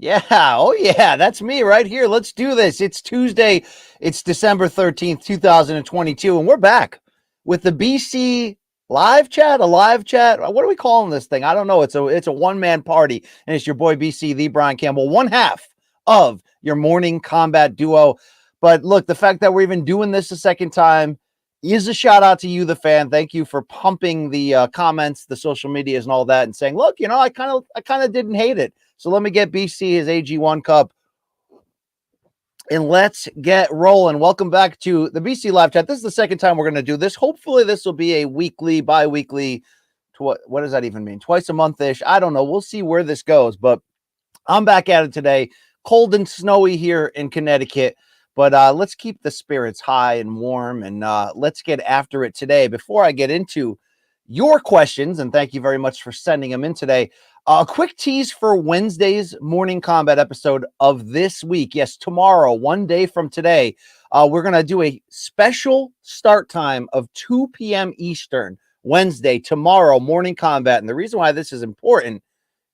Yeah. Oh, yeah. That's me right here. Let's do this. It's Tuesday. It's December 13th, 2022, and we're back with the BC live chat, a live chat. What are we calling this thing? I don't know. It's a one-man party, and it's your boy BC, the Brian Campbell, one half of your morning combat duo. But look, the fact that we're even doing this a second time is a shout out to you, the fan. Thank you for pumping the comments, the social medias, and all that, and saying, "Look, I kind of didn't hate it." So let me get BC his AG1 cup and let's get rolling. Welcome back to the BC live chat. This is the second time we're going to do this. Hopefully this will be a weekly, bi-weekly, what does that even mean? Twice a month-ish. I don't know. We'll see where this goes, but I'm back at it today. Cold and snowy here in Connecticut, but let's keep the spirits high and warm, and let's get after it today. Before I get into your questions, and thank you very much for sending them in today, a quick tease for Wednesday's morning combat episode of this week. Yes, tomorrow, one day from today, we're going to do a special start time of 2 p.m. Eastern, Wednesday, tomorrow, morning combat. And the reason why this is important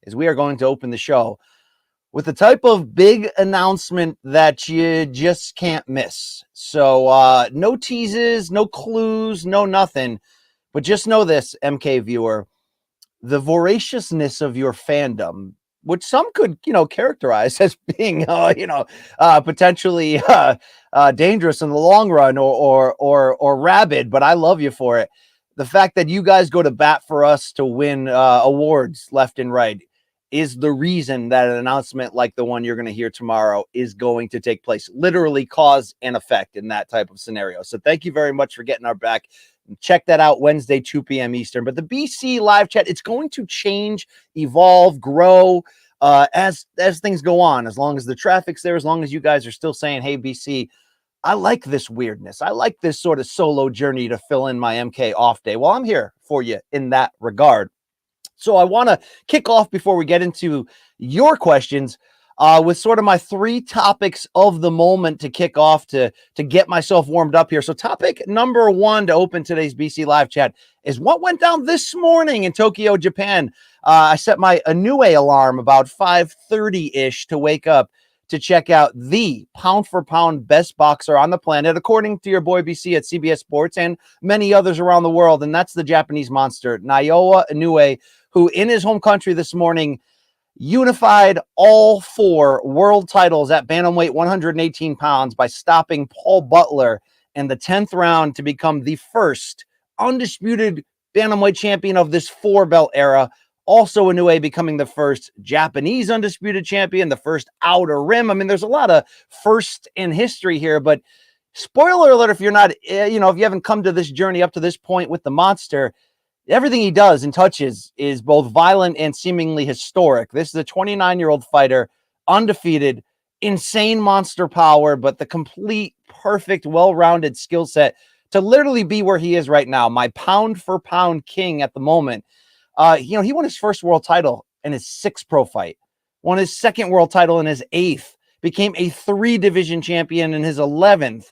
is we are going to open the show with the type of big announcement that you just can't miss. So no teases, no clues, no nothing. But just know this, MK viewer, the voraciousness of your fandom, which some could, characterize as being, potentially dangerous in the long run or rabid, but I love you for it. The fact that you guys go to bat for us to win awards left and right is the reason that an announcement like the one you're going to hear tomorrow is going to take place. Literally cause and effect in that type of scenario. So thank you very much for getting our back. Check that out Wednesday, 2 p.m. Eastern. But the BC live chat, it's going to change, evolve, grow as things go on. As long as the traffic's there, as long as you guys are still saying, hey, BC, I like this weirdness. I like this sort of solo journey to fill in my MK off day. Well, I'm here for you in that regard. So I want to kick off before we get into your questions with sort of my 3 topics of the moment to kick off to get myself warmed up here. So topic number 1 to open today's BC live chat is what went down this morning in Tokyo, Japan. I set my Inoue alarm about 5:30-ish to wake up to check out the pound-for-pound best boxer on the planet, according to your boy BC at CBS Sports and many others around the world, and that's the Japanese monster, Naoya Inoue, who in his home country this morning unified all 4 world titles at bantamweight 118 pounds by stopping Paul Butler in the 10th round to become the first undisputed bantamweight champion of this 4-belt era. Also, Inoue becoming the first Japanese undisputed champion, the first outer rim. I mean, there's a lot of first in history here, but spoiler alert, if you're not, if you haven't come to this journey up to this point with the monster, everything he does and touches is both violent and seemingly historic. This is a 29-year-old fighter, undefeated, insane monster power, but the complete, perfect, well-rounded skill set to literally be where he is right now, my pound-for-pound king at the moment. He won his first world title in his 6th pro fight, won his 2nd world title in his 8th, became a 3-division champion in his 11th.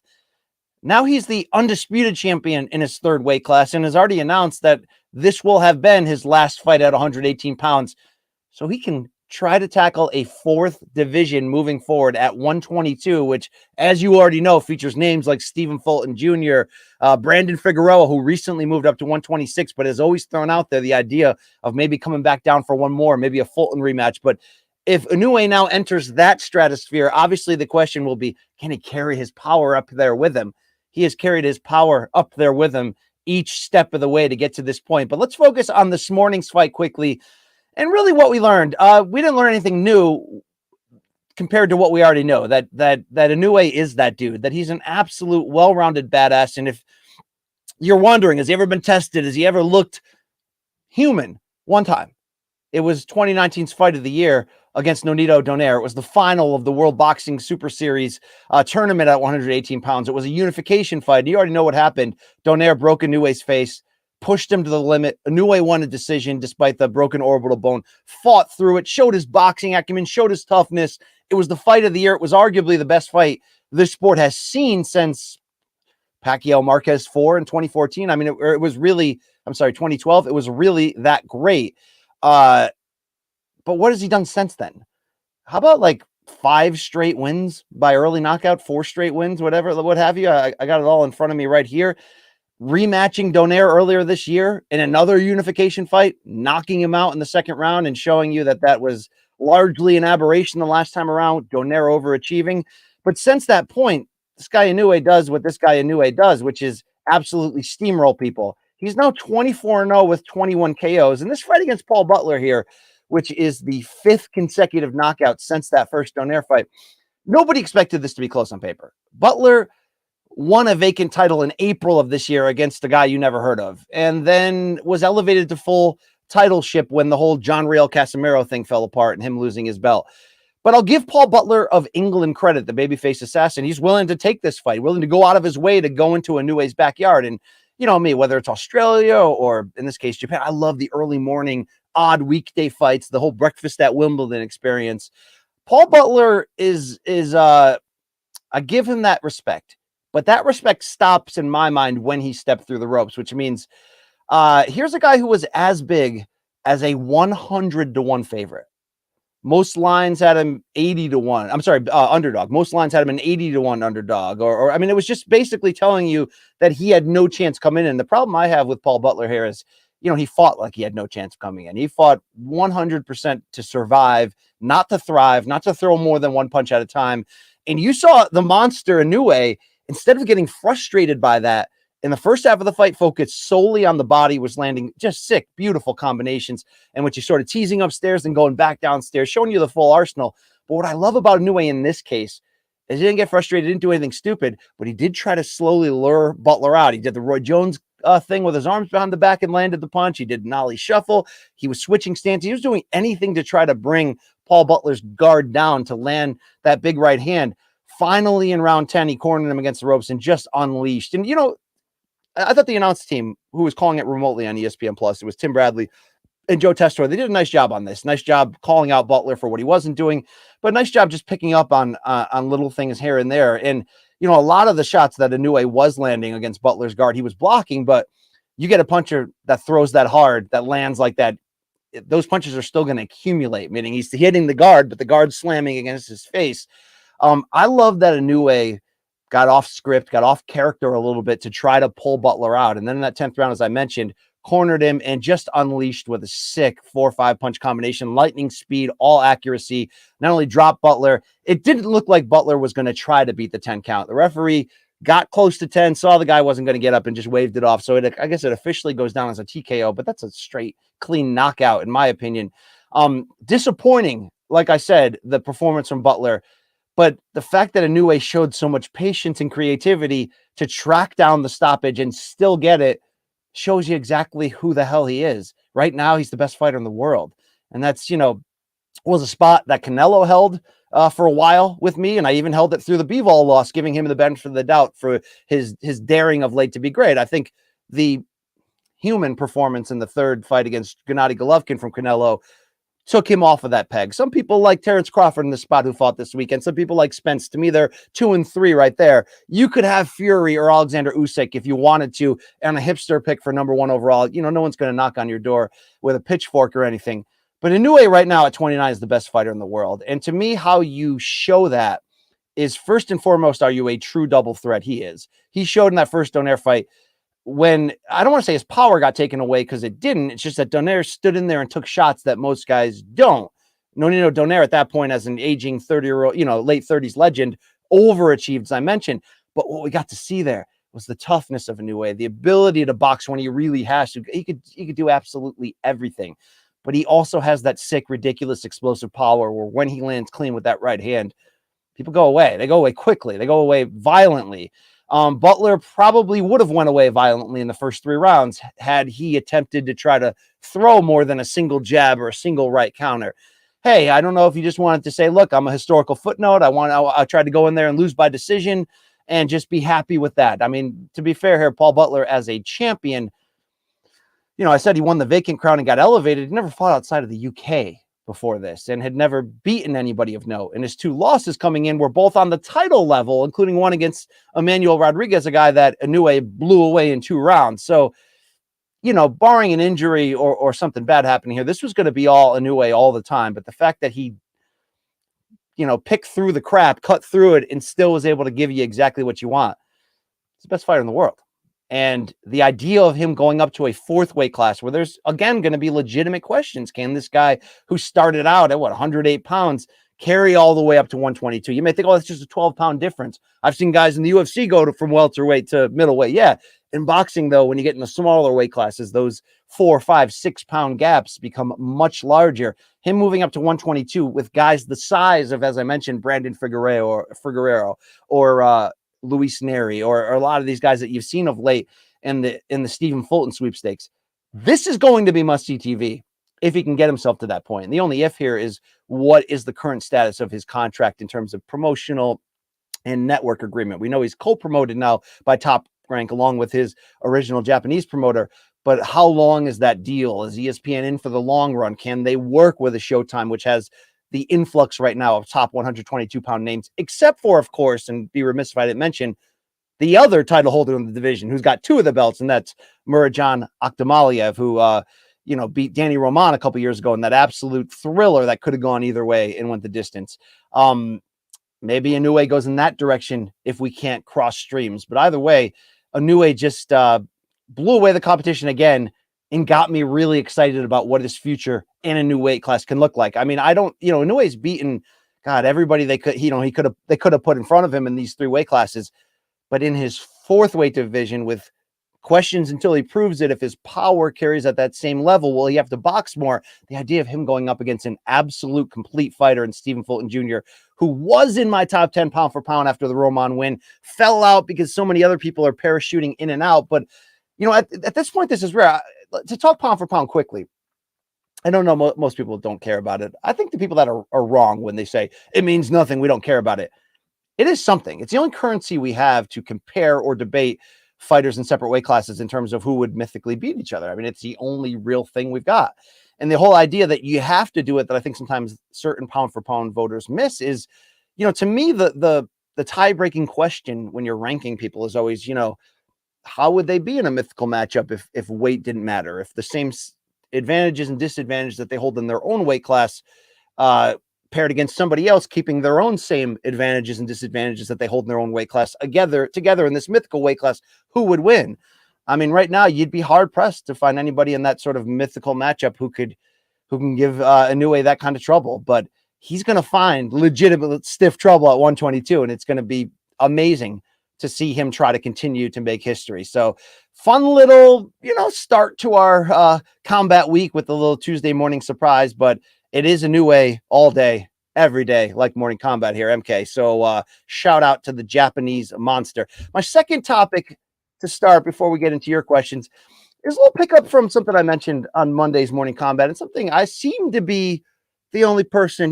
Now he's the undisputed champion in his 3rd weight class and has already announced that this will have been his last fight at 118 pounds. So he can try to tackle a 4th division moving forward at 122, which, as you already know, features names like Stephen Fulton Jr., Brandon Figueroa, who recently moved up to 126, but has always thrown out there the idea of maybe coming back down for one more, maybe a Fulton rematch. But if Inoue now enters that stratosphere, obviously the question will be, can he carry his power up there with him? He has carried his power up there with him each step of the way to get to this point. But let's focus on this morning's fight quickly. And really what we learned, we didn't learn anything new compared to what we already know, that Inoue is that dude, that he's an absolute well-rounded badass. And if you're wondering, has he ever been tested? Has he ever looked human? One time. It was 2019's Fight of the Year against Nonito Donaire. It was the final of the World Boxing Super Series tournament at 118 pounds. It was a unification fight. You already know what happened. Donaire broke Inoue's face, pushed him to the limit. Inoue won a decision despite the broken orbital bone, fought through it, showed his boxing acumen, showed his toughness. It was the Fight of the Year. It was arguably the best fight this sport has seen since Pacquiao Marquez 4 in 2014. I mean, it was really, 2012. It was really that great. But what has he done since then? how about like 5 straight wins by early knockout, 4 straight wins, whatever, what have you. I got it all in front of me right here. Rematching Donaire earlier this year in another unification fight, knocking him out in the second round and showing you that that was largely an aberration the last time around, Donaire overachieving. But since that point, this guy Inoue does what this guy Inoue does, which is absolutely steamroll people. He's now 24-0 with 21 KOs. And this fight against Paul Butler here, which is the 5th consecutive knockout since that first Donaire fight, nobody expected this to be close on paper. Butler won a vacant title in April of this year against a guy you never heard of, and then was elevated to full titleship when the whole John Real Casimiro thing fell apart and him losing his belt. But I'll give Paul Butler of England credit, the babyface assassin. He's willing to take this fight, willing to go out of his way to go into Inoue's backyard. And you know me, whether it's Australia or in this case, Japan, I love the early morning, odd weekday fights, the whole breakfast at Wimbledon experience. Paul Butler I give him that respect. But that respect stops in my mind when he stepped through the ropes, which means here's a guy who was as big as a 100-1 favorite. Most lines had him 80-1. I'm sorry, underdog. Most lines had him an 80-1 underdog. Or I mean, it was just basically telling you that he had no chance coming in. And the problem I have with Paul Butler here is, you know, he fought like he had no chance coming in. He fought 100% to survive, not to thrive, not to throw more than one punch at a time. And you saw the monster Inoue, instead of getting frustrated by that, in the first half of the fight, focused solely on the body, was landing just sick, beautiful combinations. And when you sort of teasing upstairs and going back downstairs, showing you the full arsenal. But what I love about Inoue in this case is he didn't get frustrated, didn't do anything stupid, but he did try to slowly lure Butler out. He did the Roy Jones thing with his arms behind the back and landed the punch. He did an ollie shuffle. He was switching stance. He was doing anything to try to bring Paul Butler's guard down to land that big right hand. Finally, in round 10, he cornered him against the ropes and just unleashed. And, you know, I thought the announce team, who was calling it remotely on ESPN Plus, it was Tim Bradley and Joe Testore. They did a nice job on this. Nice job calling out Butler for what he wasn't doing, but nice job just picking up on little things here and there. And, you know, a lot of the shots that Inoue was landing against Butler's guard, he was blocking, but you get a puncher that throws that hard, that lands like that, those punches are still going to accumulate, meaning he's hitting the guard, but the guard's slamming against his face. I love that Inoue got off script, got off character a little bit to try to pull Butler out. And then in that 10th round, as I mentioned, cornered him and just unleashed with a sick 4 or 5 punch combination, lightning speed, all accuracy, not only dropped Butler. It didn't look like Butler was going to try to beat the 10 count. The referee got close to 10, saw the guy wasn't going to get up and just waved it off. So I guess it officially goes down as a TKO, but that's a straight, clean knockout, in my opinion. Disappointing, like I said, the performance from Butler. But the fact that Inoue showed so much patience and creativity to track down the stoppage and still get it shows you exactly who the hell he is. Right now, he's the best fighter in the world. And that's, you know, was a spot that Canelo held for a while with me. And I even held it through the Bivol loss, giving him the benefit of the doubt for his daring of late to be great. I think the human performance in the third fight against Gennady Golovkin from Canelo took him off of that peg. Some people like Terrence Crawford in the spot who fought this weekend. Some people like Spence. To me, they're 2 and 3 right there. You could have Fury or Alexander Usyk if you wanted to, and a hipster pick for number 1 overall. You know, no one's going to knock on your door with a pitchfork or anything. But Inoue right now at 29 is the best fighter in the world. And to me, how you show that is, first and foremost, are you a true double threat? He is. He showed in that first Donaire fight, when I don't want to say his power got taken away, because it didn't. It's just that Donaire stood in there and took shots that most guys don't. Nonito Donaire at that point, as an aging 30-year-old, you know, late 30s legend, overachieved, as I mentioned. But what we got to see there was the toughness of Inoue, the ability to box when he really has to. He could do absolutely everything. But he also has that sick, ridiculous, explosive power where when he lands clean with that right hand, people go away. They go away quickly. They go away violently. Butler probably would have went away violently in the first 3 rounds had he attempted to try to throw more than a single jab or a single right counter. Hey, I don't know if you just wanted to say, look, I'm a historical footnote. I tried to go in there and lose by decision and just be happy with that. I mean, to be fair here, Paul Butler as a champion, you know, I said he won the vacant crown and got elevated. He never fought outside of the UK before this and had never beaten anybody of note. And his 2 losses coming in were both on the title level, including one against Emmanuel Rodriguez, a guy that Inoue blew away in 2 rounds. So, you know, barring an injury or something bad happening here, this was going to be all Inoue all the time. But the fact that he pick through the crap, cut through it, and still was able to give you exactly what you want. He's the best fighter in the world. And the idea of him going up to a fourth weight class where there's, again, going to be legitimate questions. Can this guy who started out at 108 pounds carry all the way up to 122? You may think, oh, that's just a 12-pound difference. I've seen guys in the UFC go from welterweight to middleweight. Yeah. In boxing, though, when you get in the smaller weight classes, those 4, 5, 6-pound gaps become much larger. Him moving up to 122 with guys the size of, as I mentioned, Brandon Figueroa or Luis Neri or a lot of these guys that you've seen of late in the Stephen Fulton sweepstakes. This is going to be must-see TV if he can get himself to that point. And the only if here is what is the current status of his contract in terms of promotional and network agreement. We know he's co-promoted now by Top Rank along with his original Japanese promoter. But how long is that deal? Is ESPN in for the long run? Can they work with a Showtime, which has the influx right now of top 122-pound names, except for, of course, and be remiss if I didn't mention, the other title holder in the division who's got 2 of the belts, and that's Murodjon Akhmadaliev, who beat Danny Roman a couple years ago in that absolute thriller that could have gone either way and went the distance. Maybe Inoue goes in that direction if we can't cross streams. But either way, Inoue just blew away the competition again and got me really excited about what his future in a new weight class can look like. I mean, Inoue's beaten, God, everybody they could have put in front of him in these 3 weight classes, but in his 4th weight division with questions until he proves it. If his power carries at that same level, will he have to box more? The idea of him going up against an absolute complete fighter in Stephen Fulton Jr., who was in my top 10 pound for pound after the Roman win, fell out because so many other people are parachuting in and out. But, at this point, this is rare. To talk pound for pound quickly, I don't know, most people don't care about it. I think the people that are wrong when they say it means nothing, we don't care about it. It is something. It's the only currency we have to compare or debate fighters in separate weight classes in terms of who would mythically beat each other. I mean, it's the only real thing we've got. And the whole idea that you have to do it, that I think sometimes certain pound for pound voters miss is, to me, the tie-breaking question when you're ranking people is always, how would they be in a mythical matchup if weight didn't matter? If the same advantages and disadvantages that they hold in their own weight class paired against somebody else, keeping their own same advantages and disadvantages that they hold in their own weight class together in this mythical weight class, who would win? I mean, right now you'd be hard pressed to find anybody in that sort of mythical matchup who can give Inoue that kind of trouble. But he's going to find legitimate stiff trouble at 122, and it's going to be amazing to see him try to continue to make history. So fun little, start to our combat week with a little Tuesday morning surprise, but it is Inoue all day, every day, like morning combat here, MK. So shout out to the Japanese monster. My second topic to start before we get into your questions is a little pickup from something I mentioned on Monday's morning combat, and something I seem to be the only person,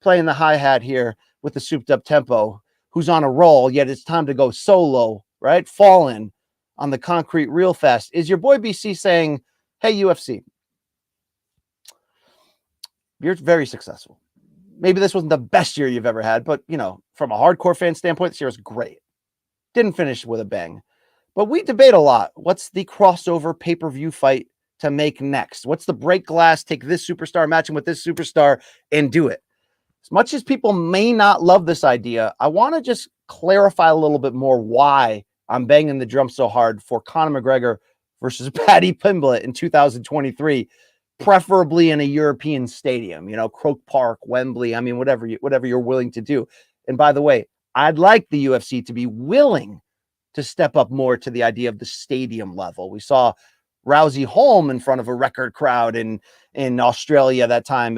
playing the hi-hat here with the souped up tempo, who's on a roll, yet it's time to go solo, right? Fallen on the concrete real fast. Is your boy BC saying, hey, UFC, you're very successful. Maybe this wasn't the best year you've ever had, but, from a hardcore fan standpoint, this year was great. Didn't finish with a bang. But we debate a lot. What's the crossover pay-per-view fight to make next? What's the break glass, take this superstar, match him with this superstar, and do it? As much as people may not love this idea, I want to just clarify a little bit more why I'm banging the drum so hard for Conor McGregor versus Paddy Pimblett in 2023, preferably in a European stadium, Croke Park, Wembley, I mean, whatever you're willing to do. And by the way, I'd like the UFC to be willing to step up more to the idea of the stadium level. We saw Rousey home in front of a record crowd in Australia that time,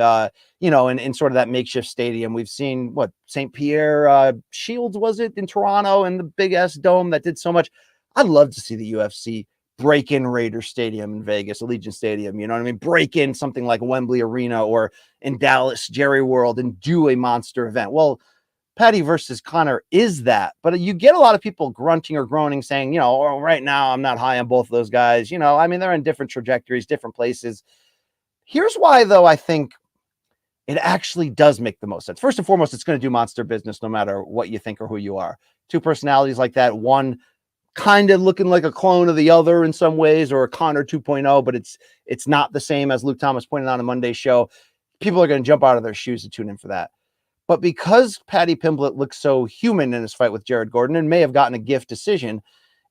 in sort of that makeshift stadium. We've seen St. Pierre Shields, was it, in Toronto, and the big ass dome that did so much. I'd love to see the UFC break in Raider Stadium in Vegas, Allegiant Stadium, you know what I mean? Break in something like Wembley Arena or in Dallas, Jerry World, and do a monster event. Well, Paddy versus Conor is that, but you get a lot of people grunting or groaning saying, right now I'm not high on both of those guys. I mean, they're in different trajectories, different places. Here's why, though, I think it actually does make the most sense. First and foremost, it's going to do monster business no matter what you think or who you are. Two personalities like that, one kind of looking like a clone of the other in some ways, or a Conor 2.0, but it's not the same, as Luke Thomas pointed out on Monday's show. People are going to jump out of their shoes to tune in for that. But because Paddy Pimblett looks so human in his fight with Jared Gordon and may have gotten a gift decision,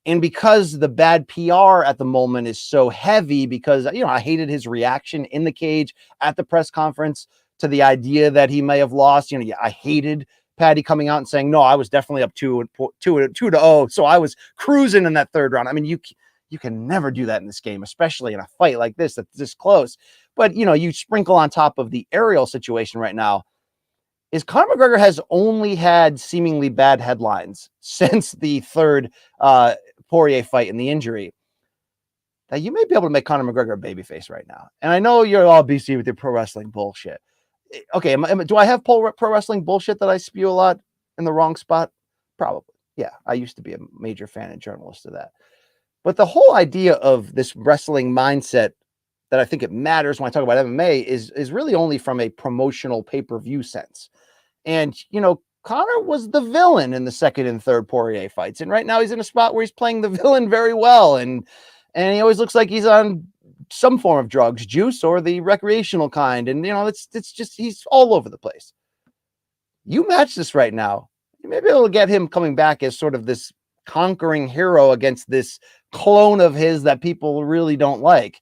and because the bad PR at the moment is so heavy, because, I hated his reaction in the cage at the press conference to the idea that he may have lost. I hated Paddy coming out and saying, no, I was definitely up 2-0. So I was cruising in that third round. I mean, you can never do that in this game, especially in a fight like this that's this close. But, you sprinkle on top of the Ariel situation right now, is Conor McGregor has only had seemingly bad headlines since the third Poirier fight and the injury, that you may be able to make Conor McGregor a babyface right now. And I know you're all BC with your pro wrestling bullshit. Okay, do I have pro wrestling bullshit that I spew a lot in the wrong spot? Probably. Yeah, I used to be a major fan and journalist of that. But the whole idea of this wrestling mindset that I think it matters when I talk about MMA is really only from a promotional pay-per-view sense. And, Conor was the villain in the second and third Poirier fights. And right now he's in a spot where he's playing the villain very well. And he always looks like he's on some form of drugs, juice, or the recreational kind. And, it's just, he's all over the place. You match this right now, you may be able to get him coming back as sort of this conquering hero against this clone of his that people really don't like.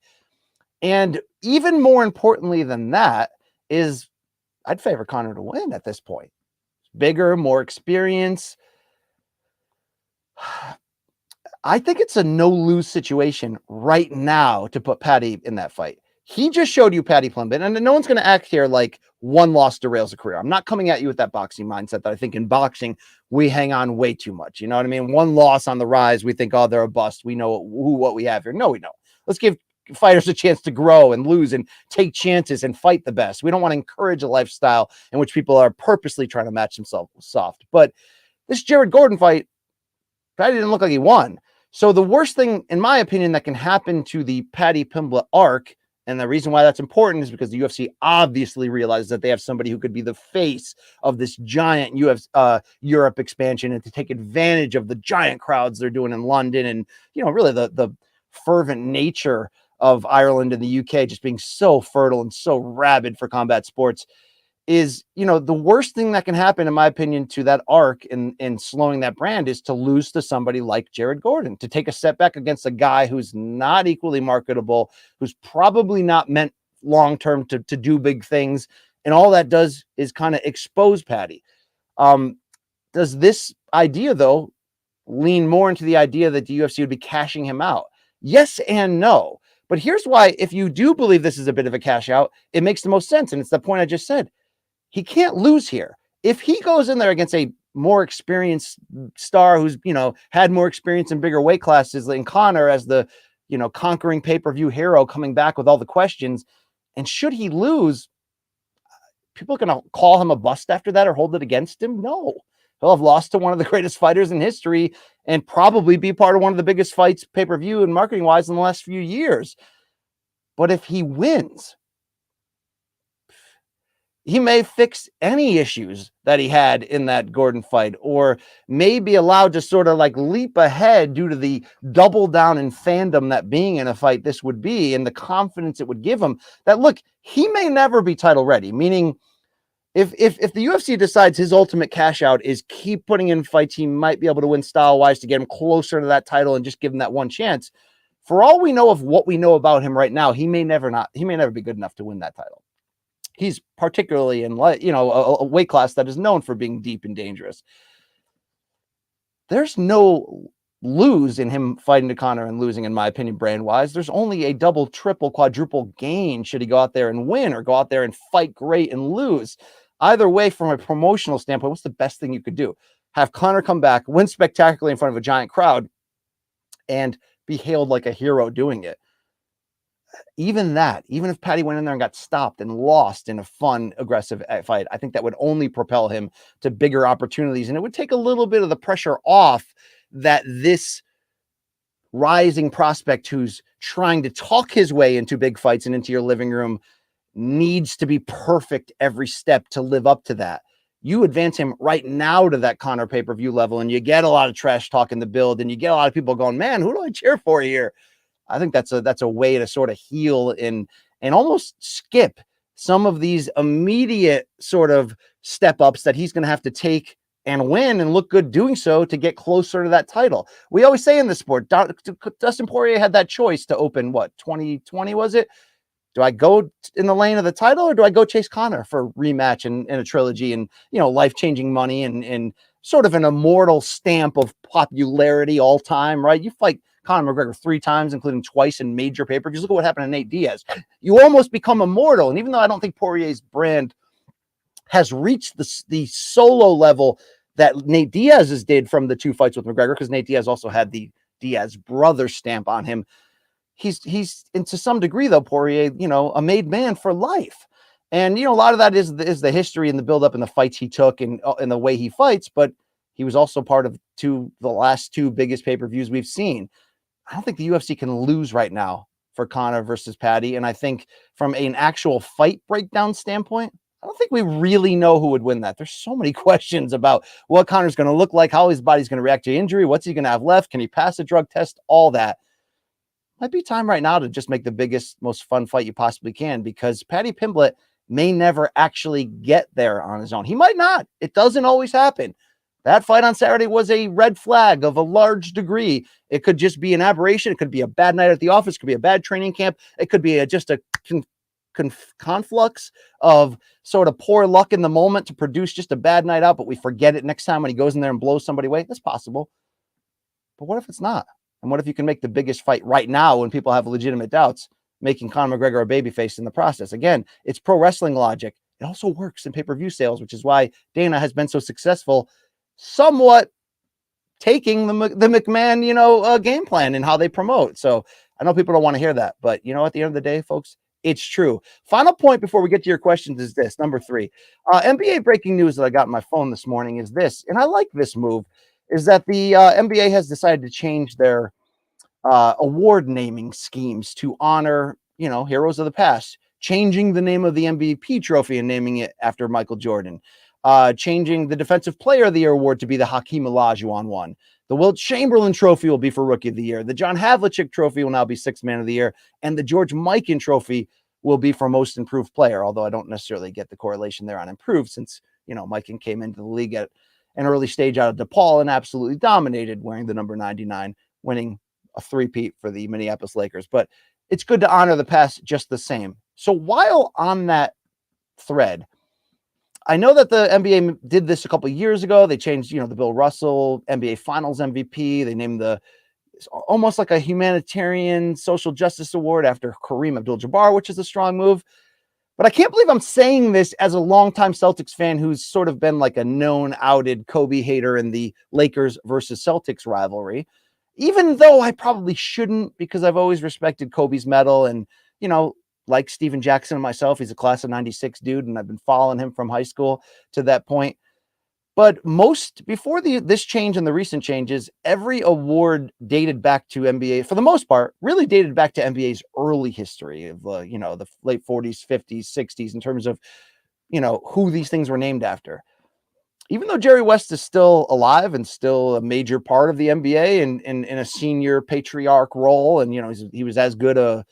And even more importantly than that is, I'd favor Conor to win at this point. Bigger, more experience. I think it's a no-lose situation right now to put Paddy in that fight. He just showed you Paddy Pimblett, and no one's going to act here like one loss derails a career. I'm not coming at you with that boxing mindset that I think in boxing we hang on way too much. You know what I mean? One loss on the rise, we think, oh, they're a bust. We know what we have here. No, we don't. Let's give fighters a chance to grow and lose and take chances and fight the best. We don't want to encourage a lifestyle in which people are purposely trying to match themselves soft. But this Jared Gordon fight, Paddy didn't look like he won. So the worst thing, in my opinion, that can happen to the Paddy Pimblett arc, and the reason why that's important is because the UFC obviously realizes that they have somebody who could be the face of this giant Europe expansion and to take advantage of the giant crowds they're doing in London and, really the fervent nature of Ireland and the UK just being so fertile and so rabid for combat sports is, the worst thing that can happen, in my opinion, to that arc in slowing that brand is to lose to somebody like Jared Gordon, to take a setback against a guy who's not equally marketable, who's probably not meant long-term to do big things. And all that does is kind of expose Paddy. Does this idea, though, lean more into the idea that the UFC would be cashing him out? Yes and no. But here's why, if you do believe this is a bit of a cash out, it makes the most sense. And it's the point I just said. He can't lose here. If he goes in there against a more experienced star who's, had more experience in bigger weight classes, in Conor as the, conquering pay-per-view hero coming back with all the questions, and should he lose, people are going to call him a bust after that or hold it against him? No. He'll have lost to one of the greatest fighters in history and probably be part of one of the biggest fights pay-per-view and marketing-wise in the last few years. But if he wins, he may fix any issues that he had in that Gordon fight, or may be allowed to sort of like leap ahead due to the double down in fandom that being in a fight this would be and the confidence it would give him that, look, he may never be title ready, meaning if the UFC decides his ultimate cash out is keep putting in fights he might be able to win style-wise to get him closer to that title and just give him that one chance, for all we know of what we know about him right now, he may never be good enough to win that title. He's particularly in, a weight class that is known for being deep and dangerous. There's no lose in him fighting to Conor and losing, in my opinion, brand-wise. There's only a double, triple, quadruple gain should he go out there and win or go out there and fight great and lose. Either way, from a promotional standpoint, what's the best thing you could do? Have Conor come back, win spectacularly in front of a giant crowd, and be hailed like a hero doing it. Even if Paddy went in there and got stopped and lost in a fun, aggressive fight, I think that would only propel him to bigger opportunities. And it would take a little bit of the pressure off that this rising prospect who's trying to talk his way into big fights and into your living room needs to be perfect every step to live up to that. You advance him right now to that Conor pay-per-view level, and you get a lot of trash talk in the build, and you get a lot of people going, man, who do I cheer for here? I think that's a way to sort of heal and almost skip some of these immediate sort of step ups that he's going to have to take and win and look good doing so to get closer to that title. We always say in the sport, Dustin Poirier had that choice to open, what, 2020 was it? Do I go in the lane of the title, or do I go chase Conor for a rematch and a trilogy and, life-changing money and sort of an immortal stamp of popularity all time, right? You fight Conor McGregor 3 times, including twice in major pay-per-views. Look at what happened to Nate Diaz. You almost become immortal. And even though I don't think Poirier's brand has reached the solo level that Nate Diaz's did from the 2 fights with McGregor, because Nate Diaz also had the Diaz brother stamp on him. He's and to some degree, though, Poirier, a made man for life. And, a lot of that is the history and the buildup and the fights he took and the way he fights. But he was also part of the last 2 biggest pay-per-views we've seen. I don't think the UFC can lose right now for Conor versus Paddy. And I think from an actual fight breakdown standpoint, I don't think we really know who would win that. There's so many questions about what Conor's going to look like, how his body's going to react to injury, what's he going to have left, can he pass a drug test, all that. Might be time right now to just make the biggest, most fun fight you possibly can, because Paddy Pimblett may never actually get there on his own. He might not. It doesn't always happen. That fight on Saturday was a red flag of a large degree. It could just be an aberration. It could be a bad night at the office. It could be a bad training camp. It could be just a conflux of sort of poor luck in the moment to produce just a bad night out, but we forget it next time when he goes in there and blows somebody away. That's possible. But what if it's not? And what if you can make the biggest fight right now when people have legitimate doubts, making Conor McGregor a babyface in the process? Again, it's pro wrestling logic. It also works in pay-per-view sales, which is why Dana has been so successful, somewhat taking the McMahon, game plan and how they promote. So I know people don't want to hear that, but at the end of the day, folks, it's true. Final point before we get to your questions is this, number 3. NBA breaking news that I got on my phone this morning is this, and I like this move, is that the NBA has decided to change their award naming schemes to honor, heroes of the past, changing the name of the MVP trophy and naming it after Michael Jordan, changing the Defensive Player of the Year award to be the Hakeem Olajuwon one. The Wilt Chamberlain trophy will be for Rookie of the Year. The John Havlicek trophy will now be Sixth Man of the Year, and the George Mikan trophy will be for Most Improved Player, although I don't necessarily get the correlation there on improved, since, Mikan came into the league at an early stage out of DePaul and absolutely dominated, wearing the number 99, winning a 3-peat for the Minneapolis Lakers. But it's good to honor the past just the same. So while on that thread, I know that the NBA did this a couple of years ago. They changed, the Bill Russell NBA Finals MVP. They named almost like a humanitarian social justice award after Kareem Abdul-Jabbar, which is a strong move. But I can't believe I'm saying this as a longtime Celtics fan who's sort of been like a known outed Kobe hater in the Lakers versus Celtics rivalry, even though I probably shouldn't, because I've always respected Kobe's medal. And, like Steven Jackson and myself, he's a class of 96 dude, and I've been following him from high school to that point. But before this change and the recent changes, every award dated back to NBA, for the most part, really dated back to NBA's early history of, the late 40s, 50s, 60s, in terms of, who these things were named after. Even though Jerry West is still alive and still a major part of the NBA and in a senior patriarch role, and, he was as good a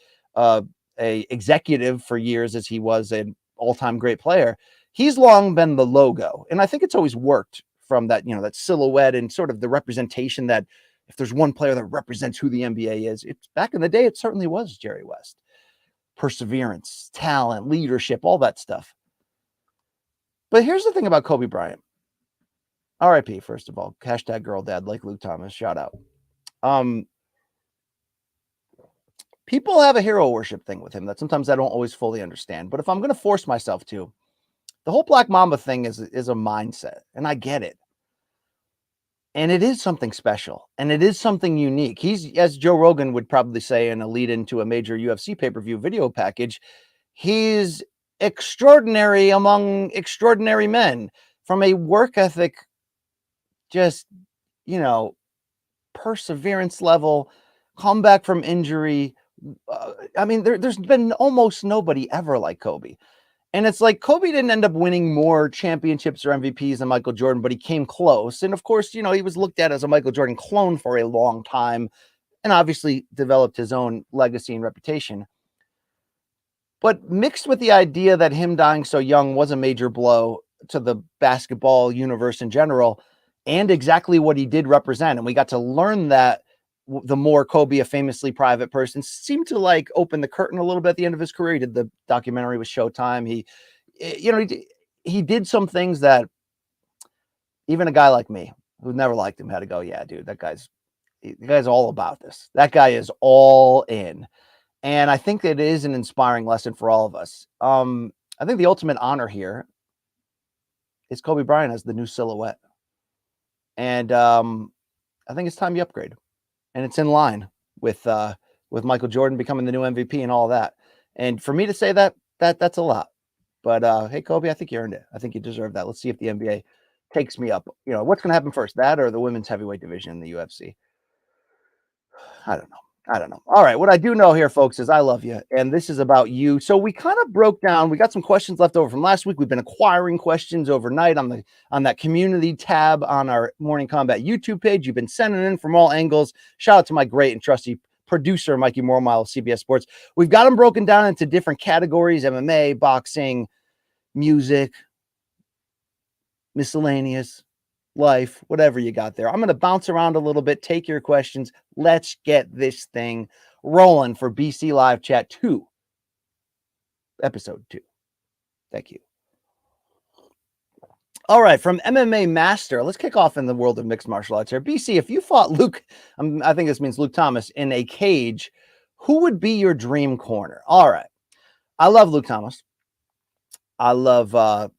executive for years as he was an all-time great player, he's long been the logo. And I think it's always worked from that, that silhouette and sort of the representation that if there's one player that represents who the NBA is, it's back in the day, it certainly was Jerry West. Perseverance, talent, leadership, all that stuff. But here's the thing about Kobe Bryant. RIP, first of all, hashtag girl dad, like Luke Thomas, shout out. People have a hero worship thing with him that sometimes I don't always fully understand. But if I'm going to force myself to, the whole Black Mamba thing is a mindset, and I get it. And it is something special, and it is something unique. He's, as Joe Rogan would probably say in a lead into a major UFC pay-per-view video package, he's extraordinary among extraordinary men from a work ethic, just, perseverance level, comeback from injury. There's been almost nobody ever like Kobe. And it's like Kobe didn't end up winning more championships or MVPs than Michael Jordan, but he came close. And of course, he was looked at as a Michael Jordan clone for a long time and obviously developed his own legacy and reputation. But mixed with the idea that him dying so young was a major blow to the basketball universe in general, and exactly what he did represent. And we got to learn that the more Kobe, a famously private person, seemed to like open the curtain a little bit at the end of his career. He did the documentary with Showtime. He did some things that even a guy like me who never liked him had to go, yeah, dude, the guy's all about this. That guy is all in. And I think it is an inspiring lesson for all of us. I think the ultimate honor here is Kobe Bryant as the new silhouette. And I think it's time you upgrade. And it's in line with Michael Jordan becoming the new MVP and all that. And for me to say that's a lot. But hey, Kobe, I think you earned it. I think you deserve that. Let's see if the NBA takes me up. What's going to happen first, that or the women's heavyweight division in the UFC? I don't know. All right. What I do know here, folks, is I love you. And this is about you. So we kind of broke down. We got some questions left over from last week. We've been acquiring questions overnight on that community tab on our Morning Kombat YouTube page. You've been sending in from all angles. Shout out to my great and trusty producer, Mikey Mormile of CBS Sports. We've got them broken down into different categories: MMA, boxing, music, miscellaneous, life, whatever you got there. I'm going to bounce around a little bit, take your questions. Let's get this thing rolling for BC Live Chat 2, episode 2. Thank you. All right, from MMA Master, let's kick off in the world of mixed martial arts here. BC, if you fought Luke, I think this means Luke Thomas, in a cage, who would be your dream corner? All right. I love Luke Thomas. I love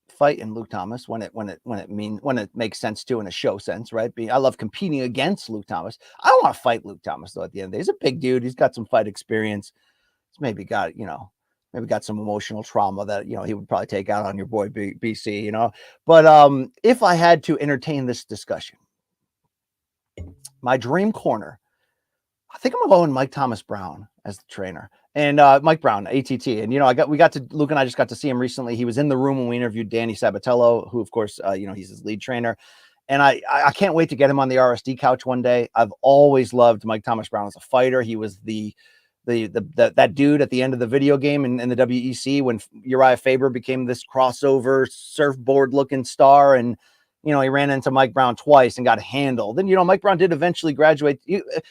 fighting Luke Thomas when it makes sense to, in a show sense, right? I love competing against Luke Thomas. I don't want to fight Luke Thomas though. At the end of the day, he's a big dude. He's got some fight experience. He's maybe got some emotional trauma that he would probably take out on your boy BC. But if I had to entertain this discussion, my dream corner, I think I'm going Mike Thomas Brown as the trainer. And Mike Brown, ATT. And, Luke and I just got to see him recently. He was in the room when we interviewed Danny Sabatello, who, of course, he's his lead trainer. And I can't wait to get him on the RSD couch one day. I've always loved Mike Thomas Brown as a fighter. He was that dude at the end of the video game in the WEC when Uriah Faber became this crossover surfboard looking star. And, he ran into Mike Brown twice and got handled. And, Mike Brown did eventually graduate.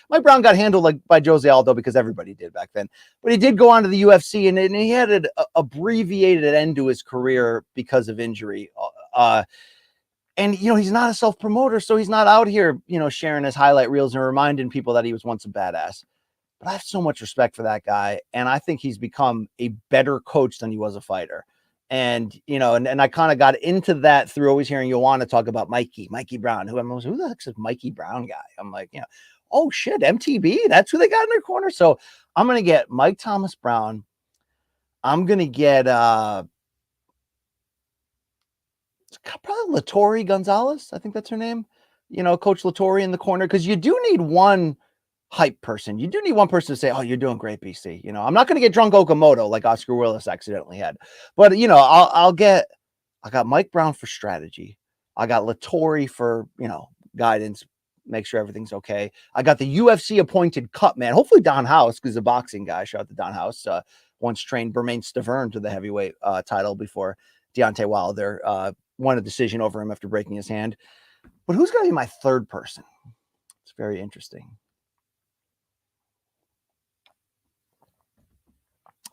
Mike Brown got handled by Jose Aldo because everybody did back then. But he did go on to the UFC, and he had an abbreviated end to his career because of injury. And, he's not a self-promoter, so he's not out here, sharing his highlight reels and reminding people that he was once a badass. But I have so much respect for that guy, and I think he's become a better coach than he was a fighter. And, and I kind of got into that through always hearing Joanna talk about Mikey Brown, who the heck's this Mikey Brown guy? I'm like, oh shit, MTB, that's who they got in their corner. So I'm going to get Mike Thomas Brown. I'm going to get probably Latori Gonzalez. I think that's her name. Coach Latori in the corner, because you do need one hype person. You do need one person to say, oh, you're doing great, BC. I'm not going to get drunk Okamoto like Oscar Willis accidentally had. But, I got Mike Brown for strategy. I got Latori for, guidance, make sure everything's okay. I got the UFC appointed cut man. Hopefully Don House, because he's a boxing guy. Shout out to Don House. Once trained Bermain Stavern to the heavyweight title before Deontay Wilder won a decision over him after breaking his hand. But who's going to be my third person? It's very interesting.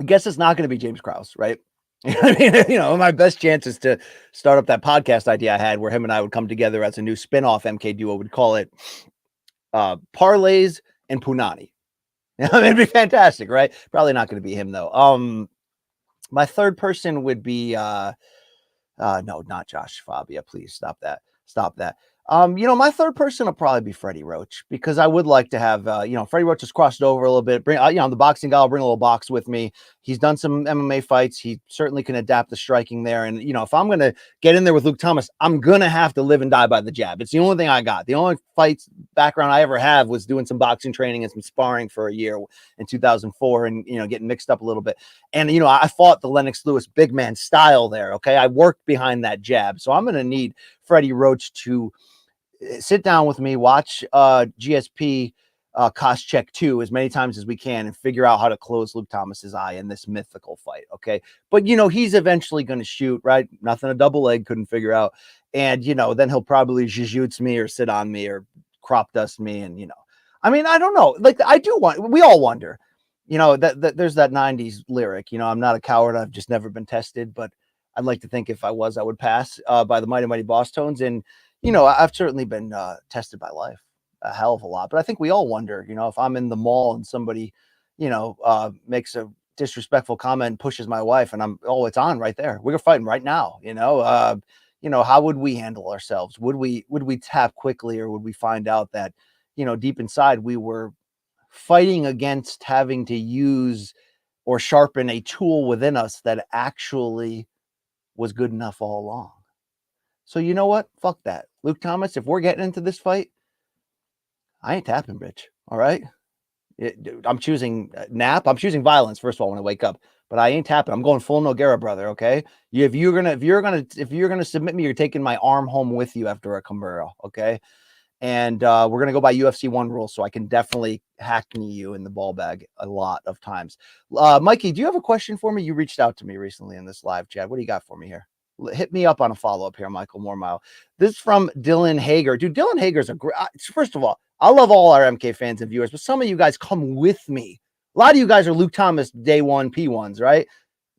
I guess it's not going to be James Krause, right? My best chance is to start up that podcast idea I had where him and I would come together as a new spin-off MK duo. Would call it Parlays and Punani. It'd be fantastic, right? Probably not going to be him though. My third person would be no, not Josh Fabia. Please stop that. My third person will probably be Freddie Roach, because I would like to have, Freddie Roach has crossed over a little bit. Bring, the boxing guy, I'll bring a little box with me. He's done some MMA fights. He certainly can adapt the striking there. And, if I'm going to get in there with Luke Thomas, I'm going to have to live and die by the jab. It's the only thing I got. The only fights background I ever have was doing some boxing training and some sparring for a year in 2004 and, getting mixed up a little bit. And, I fought the Lennox Lewis big man style there. Okay. I worked behind that jab. So I'm going to need Freddie Roach to sit down with me, watch GSP cost check 2 as many times as we can and figure out how to close Luke Thomas's eye in this mythical fight. Okay. But, he's eventually going to shoot, right? Nothing a double leg couldn't figure out. And, then he'll probably jujutsu me or sit on me or crop dust me. And, I mean, I don't know. Like, we all wonder, that there's that 90s lyric, I'm not a coward. I've just never been tested. But I'd like to think if I was, I would pass by the Mighty Mighty Boss Tones. And, I've certainly been tested by life a hell of a lot. But I think we all wonder, if I'm in the mall and somebody, makes a disrespectful comment and pushes my wife and it's on right there. We're fighting right now, how would we handle ourselves? Would we tap quickly, or would we find out that, deep inside we were fighting against having to use or sharpen a tool within us that actually was good enough all along? So you know what? Fuck that. Luke Thomas, if we're getting into this fight, I ain't tapping, bitch. All right. I'm choosing nap. I'm choosing violence, first of all, when I wake up, but I ain't tapping. I'm going full Nogueira, brother. Okay. If you're gonna submit me, you're taking my arm home with you after a Kimura. Okay. And we're going to go by UFC 1 rules, so I can definitely hackney you in the ball bag a lot of times. Mikey, do you have a question for me? You reached out to me recently in this live chat. What do you got for me here? Hit me up on a follow-up here, Michael Mormile. This is from Dylan Hager. Dude, Dylan Hager's a great... First of all, I love all our MK fans and viewers, but some of you guys come with me. A lot of you guys are Luke Thomas day one P1s, right?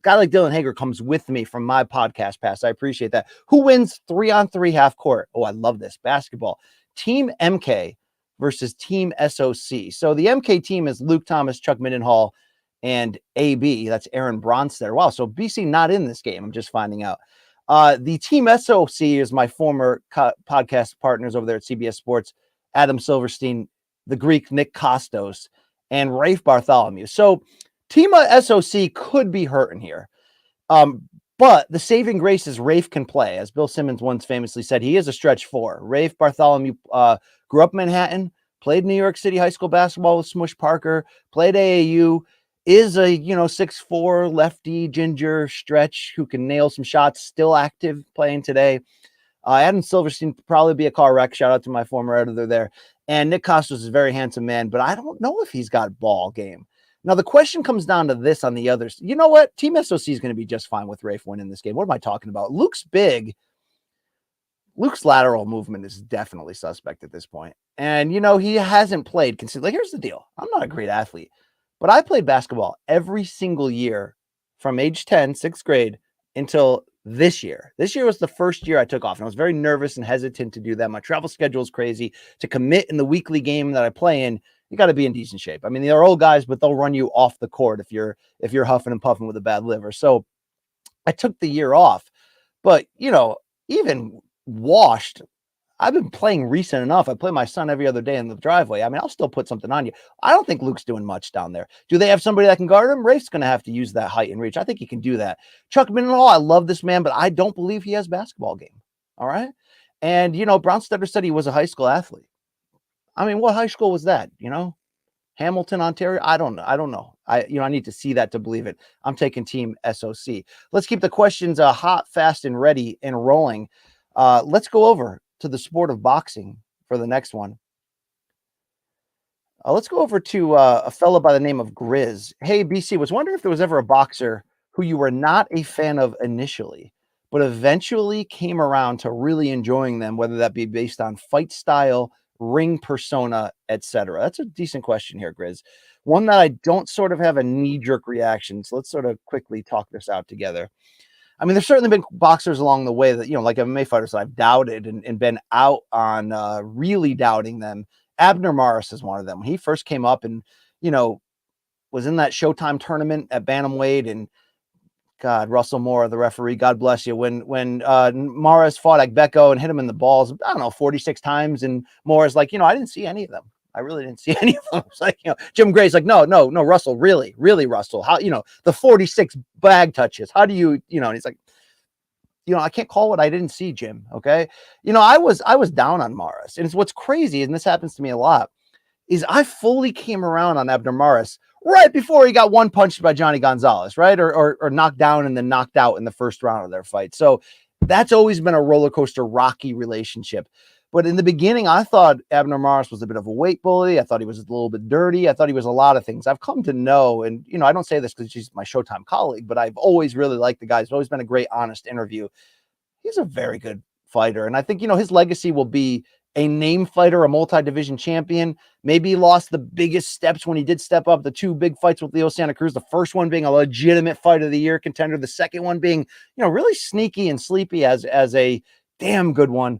Guy like Dylan Hager comes with me from my podcast pass. I appreciate that. Who wins 3-on-3 half court? Oh, I love this. Basketball. Team MK versus Team SOC. So the MK team is Luke Thomas, Chuck Mindenhall, and AB. That's Aaron Bronstetter. Wow. So BC not in this game. I'm just finding out. The Team SOC is my former podcast partners over there at CBS Sports, Adam Silverstein, the Greek Nick Kostos, and Rafe Bartholomew. So Team SOC could be hurting here. But the saving grace is Rafe can play. As Bill Simmons once famously said, he is a stretch 4. Rafe Bartholomew grew up in Manhattan, played New York City high school basketball with Smush Parker, played AAU, is a 6'4" lefty ginger stretch who can nail some shots, still active playing today. Adam Silverstein probably be a car wreck. Shout out to my former editor there. And Nick Kostos is a very handsome man, but I don't know if he's got ball game. Now, the question comes down to this on the others. You know what? Team SOC is going to be just fine with Rafe winning this game. What am I talking about? Luke's big. Luke's lateral movement is definitely suspect at this point. And, he hasn't played. Like, here's the deal. I'm not a great athlete, but I played basketball every single year from age 10, 6th grade, until this year. This year was the first year I took off, and I was very nervous and hesitant to do that. My travel schedule is crazy. To commit in the weekly game that I play in, you got to be in decent shape. I mean, they're old guys, but they'll run you off the court if you're huffing and puffing with a bad liver. So I took the year off, but even washed, I've been playing recent enough. I play my son every other day in the driveway. I mean, I'll still put something on you. I don't think Luke's doing much down there. Do they have somebody that can guard him? Rafe's going to have to use that height and reach. I think he can do that. Chuck Mindenhall, I love this man, but I don't believe he has basketball game. All right. And, Bronstetter said he was a high school athlete. I mean, what high school was that? Hamilton, Ontario? I don't know. I need to see that to believe it. I'm taking Team SOC. Let's keep the questions hot, fast, and ready and rolling. Let's go over to the sport of boxing for the next one. Let's go over to a fella by the name of Grizz. Hey, BC, was wondering if there was ever a boxer who you were not a fan of initially, but eventually came around to really enjoying them, whether that be based on fight style, ring persona, etc. That's a decent question here, Grizz. One that I don't sort of have a knee-jerk reaction. So let's sort of quickly talk this out together. I mean, there's certainly been boxers along the way that, like MMA fighters that I've doubted and been out on really doubting them. Abner Maris is one of them. When he first came up and, was in that Showtime tournament at bantamweight, and God, Russell Moore, the referee, God bless you. When Maris fought Agbeko and hit him in the balls, 46 times, and Moore's like, I didn't see any of them. I really didn't see any of them. It's like, Jim Gray's like, no, Russell, really, Russell. How, the 46 bag touches. How do you, and he's like, I can't call what I didn't see, Jim. Okay. I was down on Maris. And it's what's crazy, and this happens to me a lot, is I fully came around on Abner Maris right before he got one punched by Johnny Gonzalez, right? Or knocked down and then knocked out in the first round of their fight. So that's always been a roller coaster, rocky relationship. But in the beginning, I thought Abner Maris was a bit of a weight bully. I thought he was a little bit dirty. I thought he was a lot of things. I've come to know, and I don't say this because she's my Showtime colleague, but I've always really liked the guy. It's always been a great, honest interview. He's a very good fighter, and I think his legacy will be a name fighter, a multi-division champion. Maybe he lost the biggest steps when he did step up, the 2 big fights with Leo Santa Cruz, the first one being a legitimate fight of the year contender, the second one being, really sneaky and sleepy as a damn good one.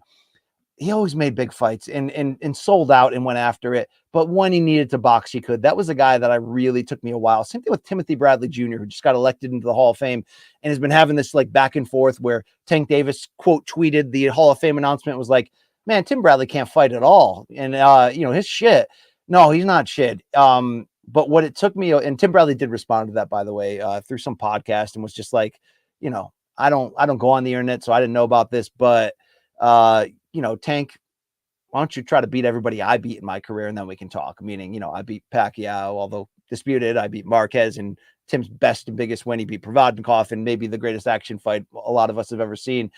He always made big fights and sold out and went after it. But when he needed to box, he could. That was a guy that I really took me a while. Same thing with Timothy Bradley Jr., who just got elected into the Hall of Fame and has been having this like back and forth where Tank Davis quote tweeted the Hall of Fame announcement was like, man, Tim Bradley can't fight at all. And, his shit. No, he's not shit. But what it took me, and Tim Bradley did respond to that, by the way, through some podcast and was just like, I don't go on the internet, so I didn't know about this, but, Tank, why don't you try to beat everybody I beat in my career and then we can talk? Meaning, I beat Pacquiao, although disputed. I beat Marquez, and Tim's best and biggest win, he beat Provodnikov, and maybe the greatest action fight a lot of us have ever seen.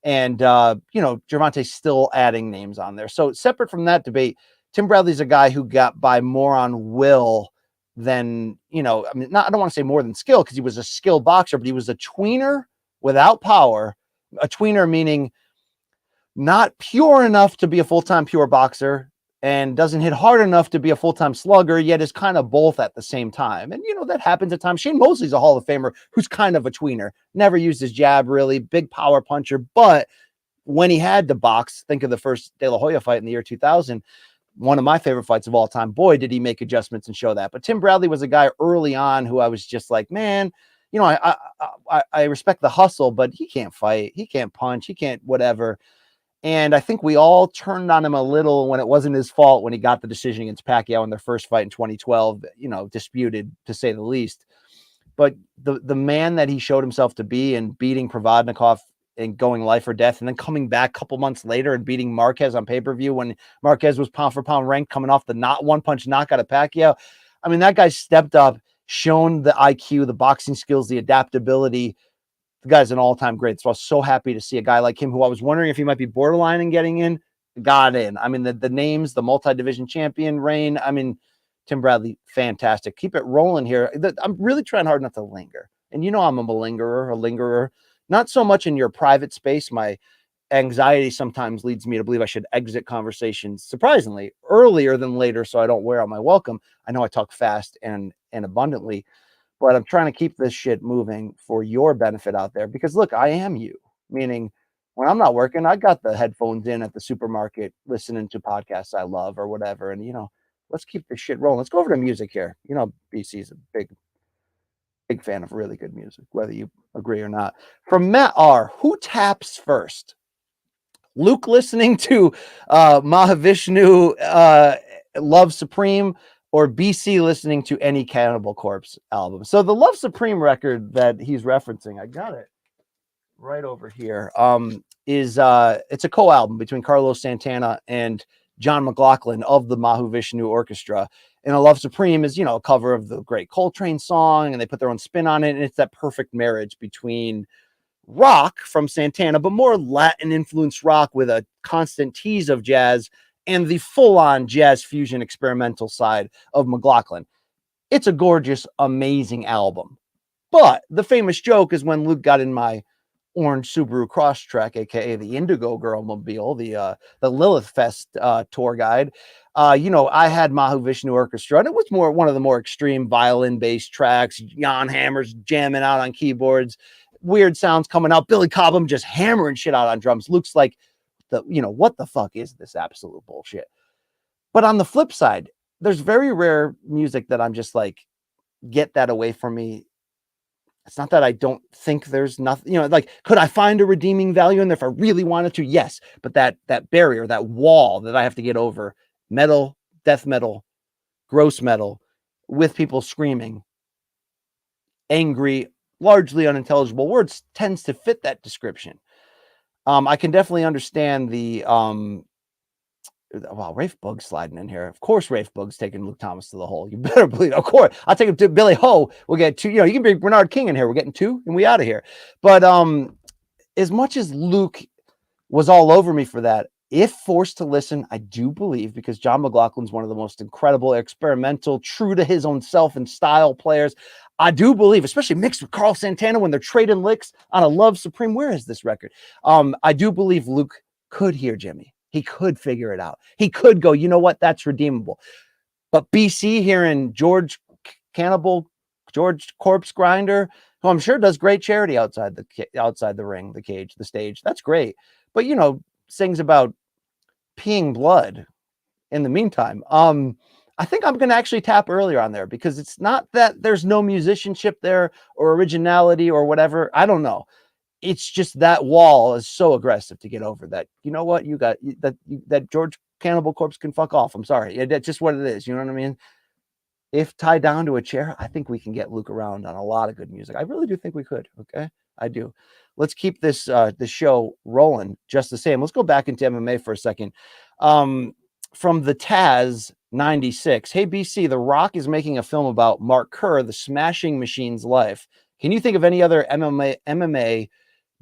And, Gervonta's still adding names on there. So separate from that debate, Tim Bradley's a guy who got by more on will than, I don't want to say more than skill because he was a skilled boxer, but he was a tweener without power. A tweener meaning not pure enough to be a full-time pure boxer and doesn't hit hard enough to be a full-time slugger, yet is kind of both at the same time. And, that happens at times. Shane Mosley's a Hall of Famer who's kind of a tweener, never used his jab really, big power puncher. But when he had to box, think of the first De La Hoya fight in the year 2000, one of my favorite fights of all time. Boy, did he make adjustments and show that. But Tim Bradley was a guy early on who I was just like, man, I respect the hustle, but he can't fight. He can't punch. He can't whatever. And I think we all turned on him a little when it wasn't his fault when he got the decision against Pacquiao in their first fight in 2012, disputed to say the least. But the man that he showed himself to be and beating Provodnikov and going life or death, and then coming back a couple months later and beating Marquez on pay-per-view when Marquez was pound for pound ranked coming off the one-punch knockout of Pacquiao. I mean, that guy stepped up, shown the IQ, the boxing skills, the adaptability. The guy's an all-time great. So I was so happy to see a guy like him who I was wondering if he might be borderline in getting in, got in. I mean, the names, the multi-division champion reign. I mean, Tim Bradley, fantastic. Keep it rolling here. I'm really trying hard not to linger. And I'm a lingerer, not so much in your private space. My anxiety sometimes leads me to believe I should exit conversations, surprisingly, earlier than later so I don't wear out my welcome. I know I talk fast and abundantly, but I'm trying to keep this shit moving for your benefit out there because, look, I am you, meaning when I'm not working, I got the headphones in at the supermarket listening to podcasts I love or whatever. And, let's keep this shit rolling. Let's go over to music here. BC's a big fan of really good music, whether you agree or not. From Matt R., who taps first? Luke listening to Mahavishnu, Love Supreme, or BC listening to any Cannibal Corpse album. So the Love Supreme record that he's referencing, I got it right over here, it's a co-album between Carlos Santana and John McLaughlin of the Mahavishnu Orchestra. And A Love Supreme is, a cover of the great Coltrane song, and they put their own spin on it. And it's that perfect marriage between rock from Santana, but more Latin-influenced rock with a constant tease of jazz, and the full-on jazz fusion experimental side of McLaughlin. It's a gorgeous, amazing album. But the famous joke is when Luke got in my orange Subaru Crosstrek, aka the Indigo Girl Mobile, the Lilith Fest tour guide. I had Mahavishnu Orchestra, and it was one of the more extreme violin-based tracks. Jan Hammer's jamming out on keyboards, weird sounds coming out. Billy Cobham just hammering shit out on drums. Luke's like, what the fuck is this absolute bullshit? But on the flip side, there's very rare music that I'm just like, get that away from me. It's not that I don't think there's nothing, like, could I find a redeeming value in there if I really wanted to? Yes. But that barrier, that wall that I have to get over, metal, death metal, gross metal, with people screaming, angry, largely unintelligible words, tends to fit that description. I can definitely understand the Rafe Bug's sliding in here. Of course, Rafe Bug's taking Luke Thomas to the hole. You better believe it. Of course, I'll take him to Billy Ho. We'll get two. You can bring Bernard King in here. We're getting two, and we out of here. But as much as Luke was all over me for that, If forced to listen, I do believe, because John McLaughlin's one of the most incredible, experimental, true to his own self and style players. I do believe, especially mixed with Carl Santana when they're trading licks on a Love Supreme. Where is this record? I do believe Luke could hear Jimmy. He could figure it out. He could go, you know what? That's redeemable. But BC hearing George Cannibal, George Corpse Grinder, who I'm sure does great charity outside the ring, the cage, the stage. That's great. But, sings about peeing blood in the meantime. I think I'm going to actually tap earlier on there, because it's not that there's no musicianship there or originality or whatever. I don't know. It's just that wall is so aggressive to get over that. You know what? You got that George Cannibal Corpse can fuck off. I'm sorry. That's just what it is. You know what I mean? If tied down to a chair, I think we can get Luke around on a lot of good music. I really do think we could. Okay. I do. Let's keep this show rolling just the same. Let's go back into MMA for a second. From the Taz 96. Hey, BC, The Rock is making a film about Mark Kerr, the Smashing Machine's life. Can you think of any other MMA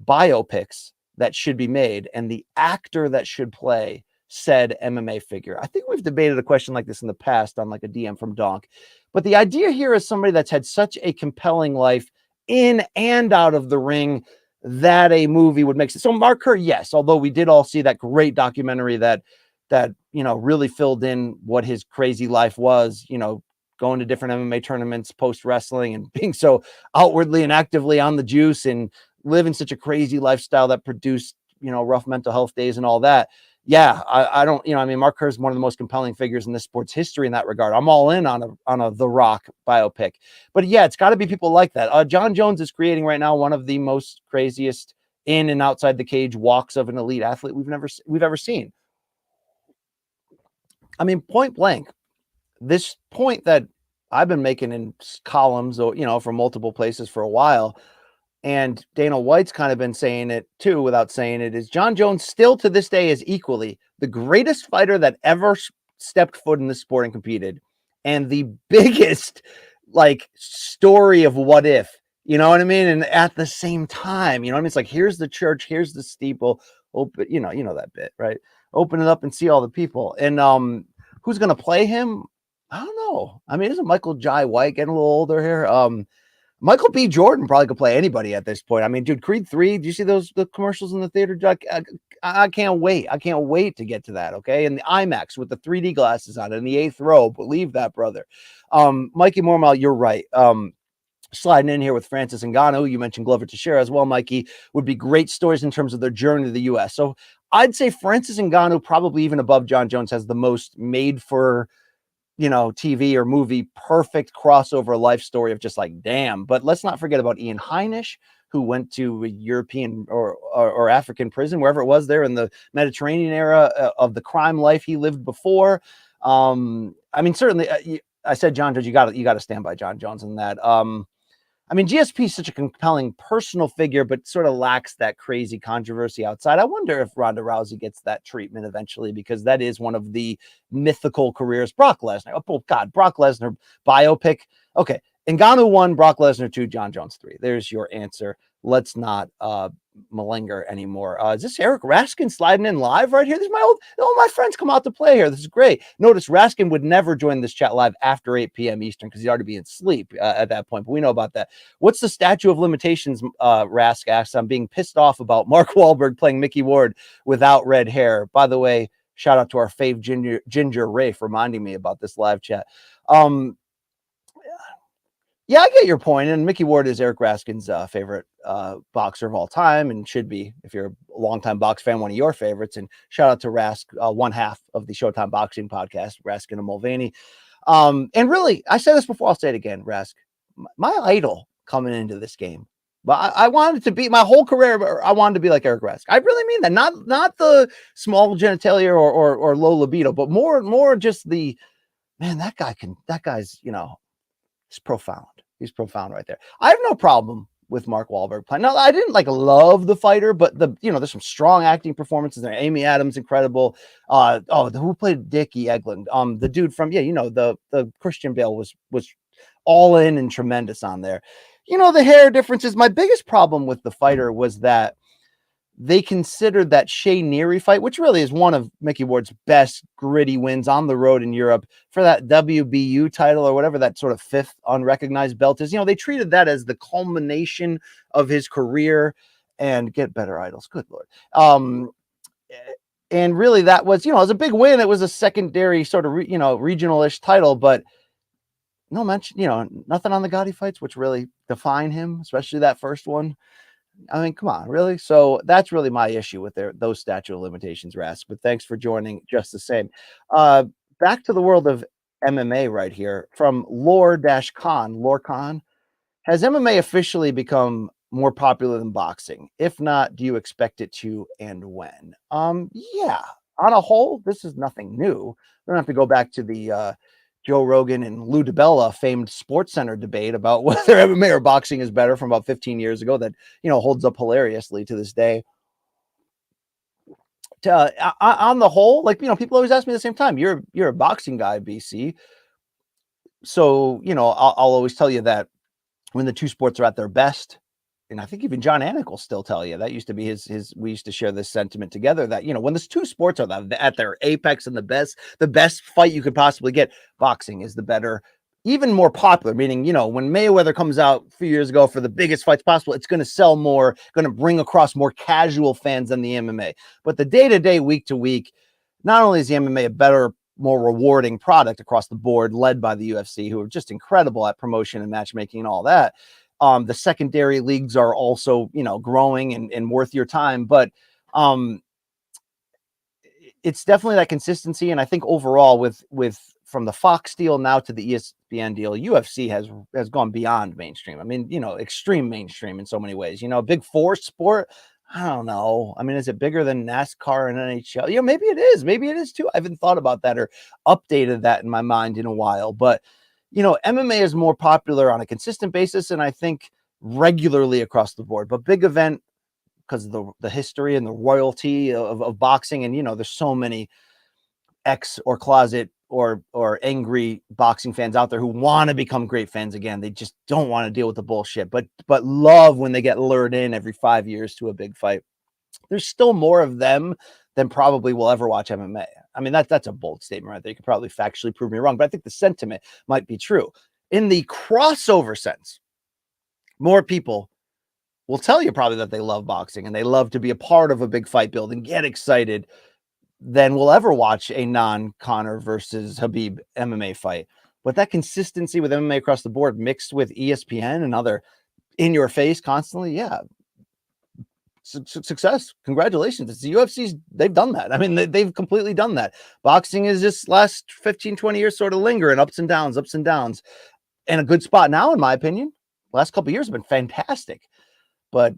biopics that should be made, and the actor that should play said MMA figure? I think we've debated a question like this in the past on like a DM from Donk. But the idea here is somebody that's had such a compelling life in and out of the ring that a movie would make sense. So Mark Kerr, yes, although we did all see that great documentary that really filled in what his crazy life was, going to different MMA tournaments post wrestling and being so outwardly and actively on the juice and living such a crazy lifestyle that produced, rough mental health days and all that. Yeah, I don't, Mark Kerr is one of the most compelling figures in this sport's history in that regard. I'm all in on a The Rock biopic. But yeah, it's got to be people like that. John Jones is creating right now one of the most craziest in and outside the cage walks of an elite athlete we've ever seen. I mean, point blank, this point that I've been making in columns, from multiple places for a while, and Dana White's kind of been saying it too without saying it, is John Jones still to this day is equally the greatest fighter that ever stepped foot in the sport and competed, and the biggest story of what if, you know what I mean? And at the same time, it's like, here's the church, here's the steeple, open, you know that bit, right? Open it up and see all the people. And who's going to play him? I don't know. I mean, isn't Michael Jai White getting a little older here? Michael B. Jordan probably could play anybody at this point. I mean, dude, Creed 3, do you see the commercials in the theater? I can't wait. I can't wait to get to that, okay? And the IMAX with the 3D glasses on it in the 8th row. Believe that, brother. Mikey Mormal, you're right. Sliding in here with Francis Ngannou, you mentioned Glover Teixeira as well, Mikey, would be great stories in terms of their journey to the U.S. So I'd say Francis Ngannou, probably even above John Jones, has the most made for, TV or movie perfect crossover life story of just like, damn. But let's not forget about Ian Heinisch, who went to a European or African prison, wherever it was there in the Mediterranean era of the crime life he lived before. I mean, certainly, I said John Jones, you got to stand by John Jones in that. I mean, GSP is such a compelling personal figure, but sort of lacks that crazy controversy outside. I wonder if Ronda Rousey gets that treatment eventually, because that is one of the mythical careers. Brock Lesnar. Oh, God, Brock Lesnar biopic. Okay. Ngannou 1, Brock Lesnar 2, John Jones 3. There's your answer. Let's not malinger anymore. Is this Eric Raskin sliding in live right here? This is all my friends come out to play here. This is great. Notice Raskin would never join this chat live after 8 p.m. Eastern because he'd already be in sleep at that point. But we know about that. What's the statute of limitations? Rask asks. I'm being pissed off about Mark Wahlberg playing Mickey Ward without red hair. By the way, shout out to our fave Ginger Rafe reminding me about this live chat. Yeah, I get your point. And Mickey Ward is Eric Raskin's favorite boxer of all time, and should be, if you're a longtime box fan, one of your favorites. And shout out to Rask, one half of the Showtime Boxing podcast, Raskin and Mulvaney. And really, I said this before, I'll say it again, Rask, my idol coming into this game. But I wanted to be, my whole career, I wanted to be like Eric Rask. I really mean that. Not the small genitalia or low libido, but more just the, man, that guy's, it's profound. He's profound right there. I have no problem with Mark Wahlberg playing. Now, I didn't love the fighter, but there's some strong acting performances there. Amy Adams, incredible. Who played Dickie Eglin? The dude from, the Christian Bale was all in and tremendous on there. The hair differences. My biggest problem with the fighter was that they considered that Shea Neary fight, which really is one of Mickey Ward's best gritty wins on the road in Europe for that WBU title or whatever that sort of fifth unrecognized belt is. They treated that as the culmination of his career. And get better idols. Good Lord. And really that was, it was a big win. It was a secondary sort of, regional-ish title, but no mention, nothing on the Gotti fights, which really define him, especially that first one. I mean, come on, really? So that's really my issue with those statute of limitations, Ras. But thanks for joining just the same. Back to the world of MMA right here from Lore Khan. Has MMA officially become more popular than boxing? If not, do you expect it to, and when? Yeah, on a whole, this is nothing new. We don't have to go back to the Joe Rogan and Lou DiBella famed Sports Center debate about whether MMA or boxing is better from about 15 years ago that, holds up hilariously to this day. On the whole, people always ask me at the same time, you're a boxing guy, BC. So, I'll always tell you that when the two sports are at their best, and I think even John Anik will still tell you that used to be his. We used to share this sentiment together that when the two sports are at their apex and the best fight you could possibly get, boxing is the better, even more popular. Meaning, when Mayweather comes out a few years ago for the biggest fights possible, it's going to sell more, going to bring across more casual fans than the MMA. But the day-to-day, week-to-week, not only is the MMA a better, more rewarding product across the board, led by the UFC, who are just incredible at promotion and matchmaking and all that. The secondary leagues are also, growing and worth your time, but it's definitely that consistency. And I think overall with from the Fox deal now to the ESPN deal, UFC has gone beyond mainstream. I mean, extreme mainstream in so many ways, big four sport. I don't know. I mean, is it bigger than NASCAR and NHL? Maybe it is. Maybe it is too. I haven't thought about that or updated that in my mind in a while, but MMA is more popular on a consistent basis, and I think regularly across the board. But big event, because of the history and the royalty of boxing, and there's so many ex or closet or angry boxing fans out there who want to become great fans again. They just don't want to deal with the bullshit, but love when they get lured in every 5 years to a big fight. There's still more of them than probably will ever watch MMA. I mean, that's a bold statement right there. You could probably factually prove me wrong, but I think the sentiment might be true. In the crossover sense, more people will tell you probably that they love boxing and they love to be a part of a big fight build and get excited than will ever watch a non-Conor versus Khabib MMA fight. But that consistency with MMA across the board mixed with ESPN and other in your face constantly, yeah, success. Congratulations. It's the UFC's. They've done that. I mean, they've completely done that. Boxing is just last 15, 20 years sort of lingering ups and downs, and a good spot now, in my opinion. Last couple of years have been fantastic. But,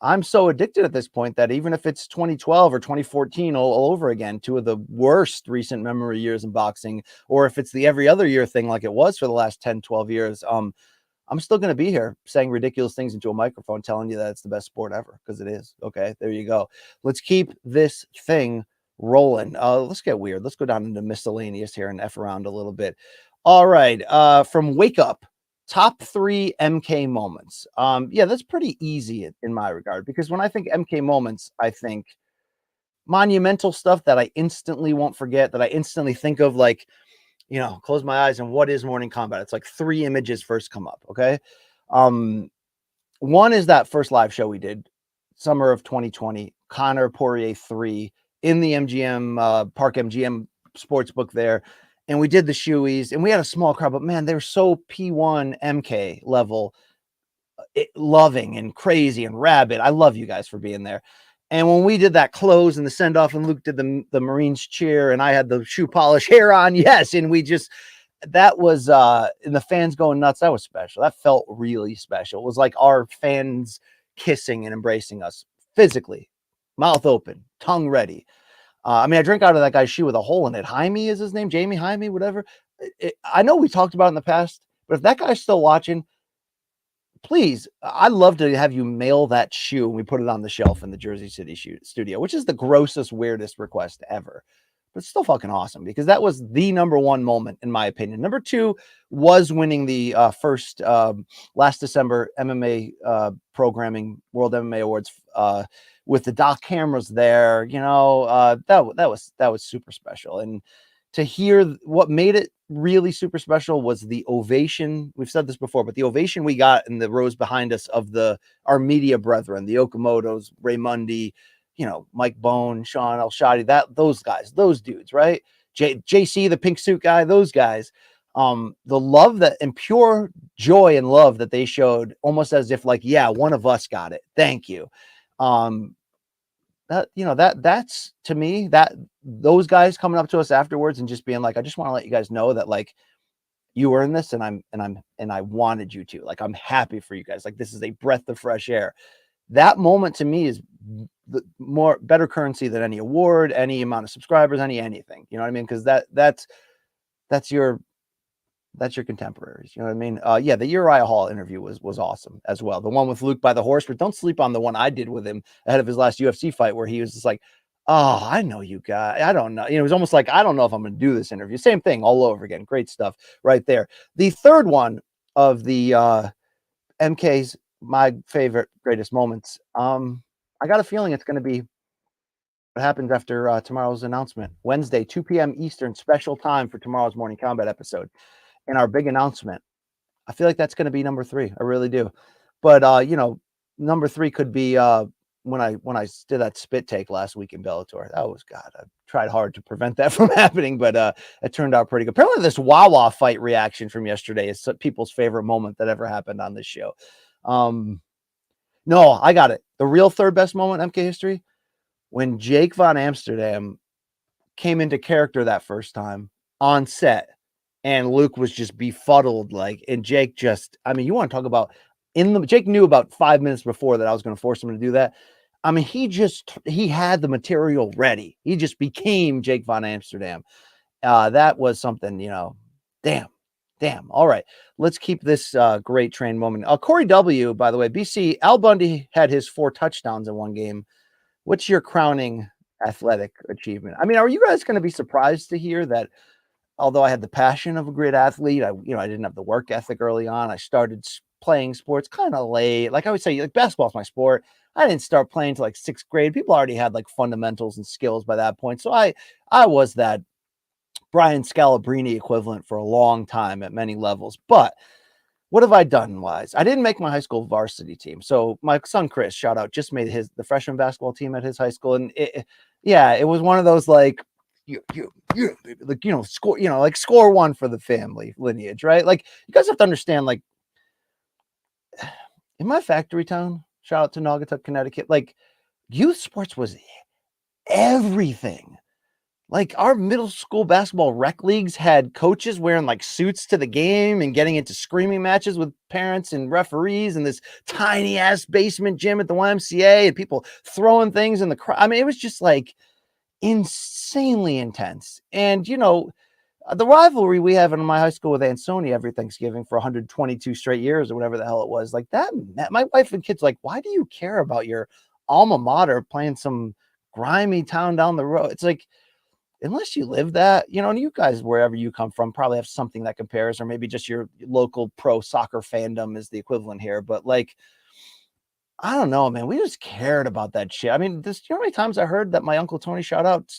I'm so addicted at this point that even if it's 2012 or 2014 all over again, two of the worst recent memory years in boxing, or if it's the every other year thing like it was for the last 10, 12 years, I'm still going to be here saying ridiculous things into a microphone, telling you that it's the best sport ever, because it is. Okay, there you go. Let's keep this thing rolling. Let's get weird. Let's go down into miscellaneous here and F around a little bit. All right. From Wake Up, top 3 MK moments. Yeah, that's pretty easy in my regard, because when I think MK moments, I think monumental stuff that I instantly won't forget, that I instantly think of, like, close my eyes and what is Morning Kombat? It's like 3 images first come up. Okay. One is that first live show we did summer of 2020, Conor Poirier 3 in the MGM, Park MGM Sportsbook there. And we did the shoeies and we had a small crowd, but man, they're so P1 MK level, loving and crazy and rabid. I love you guys for being there. And when we did that close and the send off, and Luke did the Marines cheer, and I had the shoe polish hair on, yes, and that was and the fans going nuts. That was special. That felt really special. It was like our fans kissing and embracing us physically, mouth open, tongue ready. I mean, I drank out of that guy's shoe with a hole in it. Jaime is his name, Jamie Jaime, whatever. I know we talked about it in the past, but if that guy's still watching, please, I'd love to have you mail that shoe and we put it on the shelf in the Jersey City studio, which is the grossest, weirdest request ever. But it's still fucking awesome, because that was the number 1 moment, in my opinion. Number 2 was winning the first last December MMA programming World MMA Awards with the dock cameras there, that was super special. And to hear what made it really super special was the ovation. We've said this before, but the ovation we got in the rows behind us of our media brethren, the Okamotos, Raymundi, Mike Bone, Sean El Shadi, those guys, those dudes, right? JC, the pink suit guy, those guys. The love and pure joy and love that they showed, almost as if like, yeah, one of us got it. Thank you. That's to me, that those guys coming up to us afterwards and just being like, I just want to let you guys know that like you earned this and I wanted you to, like, I'm happy for you guys. Like, this is a breath of fresh air. That moment to me is the better currency than any award, any amount of subscribers, anything, you know what I mean? Cause that's your contemporaries. You know what I mean? Yeah, the Uriah Hall interview was awesome as well. The one with Luke by the horse, but don't sleep on the one I did with him ahead of his last UFC fight, where he was just like, oh, I know you guys. I don't know. It was almost like, I don't know if I'm going to do this interview. Same thing all over again. Great stuff right there. The third one of the MK's, my favorite, greatest moments. I got a feeling it's going to be what happens after tomorrow's announcement. Wednesday, 2 p.m. Eastern, special time for tomorrow's Morning Combat episode. And our big announcement, I feel like that's going to be number 3. I really do. But, number 3 could be when I did that spit take last week in Bellator. That was, God, I tried hard to prevent that from happening, but it turned out pretty good. Apparently this Wawa fight reaction from yesterday is people's favorite moment that ever happened on this show. No, I got it. The real third best moment in MK history, when Jake Von Amsterdam came into character that first time on set. And Luke was just befuddled, and Jake just, you want to talk about Jake knew about 5 minutes before that I was going to force him to do that. He had the material ready. He just became Jake Von Amsterdam. That was something, damn. All right, let's keep this great train moment. Corey W, by the way, BC, Al Bundy had his 4 touchdowns in one game. What's your crowning athletic achievement? Are you guys going to be surprised to hear that although I had the passion of a great athlete, I didn't have the work ethic early on. I started playing sports kind of late. Like I would say, like, basketball's my sport. I didn't start playing till like 6th grade. People already had like fundamentals and skills by that point. So I was that Brian Scalabrine equivalent for a long time at many levels. But what have I done wise? I didn't make my high school varsity team. So my son Chris, shout out, just made the freshman basketball team at his high school. And it was one of those like, score one for the family lineage, right? Like, you guys have to understand, like, in my factory town, shout out to Naugatuck, Connecticut, like, youth sports was everything. Like, our middle school basketball rec leagues had coaches wearing like suits to the game and getting into screaming matches with parents and referees in this tiny ass basement gym at the YMCA, and people throwing things in the crowd. It was just like insanely intense. And the rivalry we have in my high school with Ansonia every Thanksgiving for 122 straight years or whatever the hell it was, like that, my wife and kids like, why do you care about your alma mater playing some grimy town down the road? It's like, unless you live that, and you guys, wherever you come from, probably have something that compares, or maybe just your local pro soccer fandom is the equivalent here. But like, I don't know, man. We just cared about that shit. You know how many times I heard that my Uncle Tony, shout out,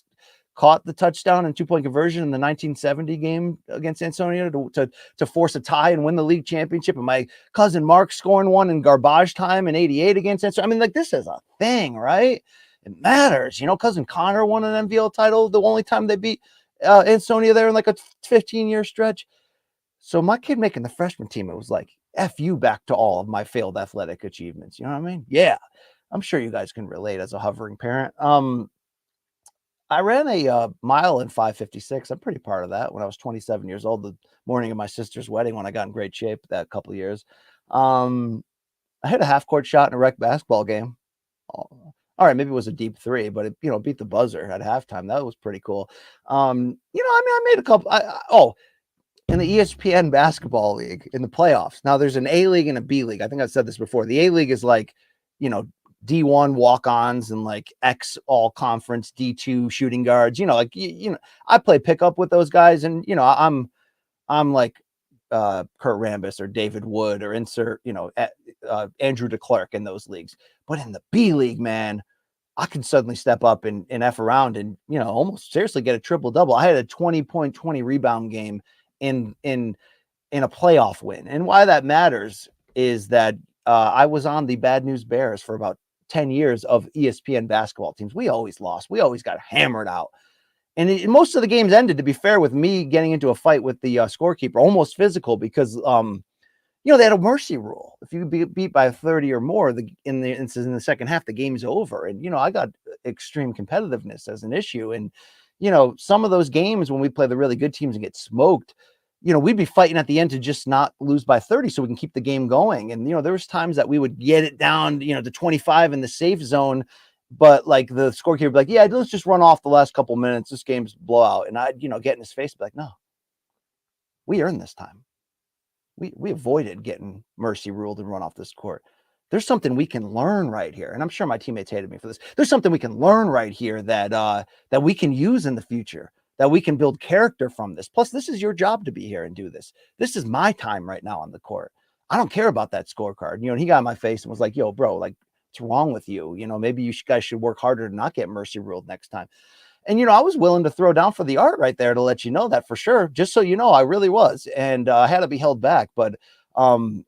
caught the touchdown and 2-point conversion in the 1970 game against Ansonia to force a tie and win the league championship, and my cousin Mark scoring one in garbage time in 88 against Ansonia. Like, this is a thing, right? It matters. Cousin Connor won an MVL title the only time they beat Ansonia there in like a 15-year stretch. So my kid making the freshman team, it was like, F you back to all of my failed athletic achievements. You know what I mean? Yeah. I'm sure you guys can relate as a hovering parent. I ran a mile in 5:56. I'm pretty proud of that when I was 27 years old, the morning of my sister's wedding, when I got in great shape that couple of years. I hit a half-court shot in a rec basketball game. All right, maybe it was a deep 3, but it, beat the buzzer at halftime. That was pretty cool. I made a couple. In the ESPN basketball league in the playoffs. Now there's an A league and a B league. I think I've said this before. The A league is like, D1 walk-ons and like X all conference D2 shooting guards. I play pickup with those guys, and I'm like Kurt Rambis or David Wood or insert Andrew DeClerc in those leagues. But in the B league, man, I can suddenly step up and F around and, almost seriously get a triple double. I had a 20-point, 20 rebound game in a playoff win. And why that matters is that I was on the Bad News Bears for about 10 years of ESPN basketball teams. We always lost. We always got hammered out. And most of the games ended, to be fair, with me getting into a fight with the scorekeeper, almost physical, because they had a mercy rule. If you get beat by 30 or more, in the second half, the game's over. And I got extreme competitiveness as an issue. And some of those games when we play the really good teams and get smoked, we'd be fighting at the end to just not lose by 30 so we can keep the game going. And there was times that we would get it down, to 25 in the safe zone. But like the scorekeeper would be like, yeah, let's just run off the last couple minutes. This game's blowout. And I'd, get in his face, be like, no, we earned this time. We avoided getting mercy ruled and run off this court. There's something we can learn right here. And I'm sure my teammates hated me for this. There's something we can learn right here that we can use in the future, that we can build character from this. Plus, this is your job to be here and do this. This is my time right now on the court. I don't care about that scorecard. And he got in my face and was like, yo, bro, like, what's wrong with you? Maybe you guys should work harder to not get mercy ruled next time. And, I was willing to throw down for the art right there to let you know that for sure, just so I really was. And I had to be held back. But, I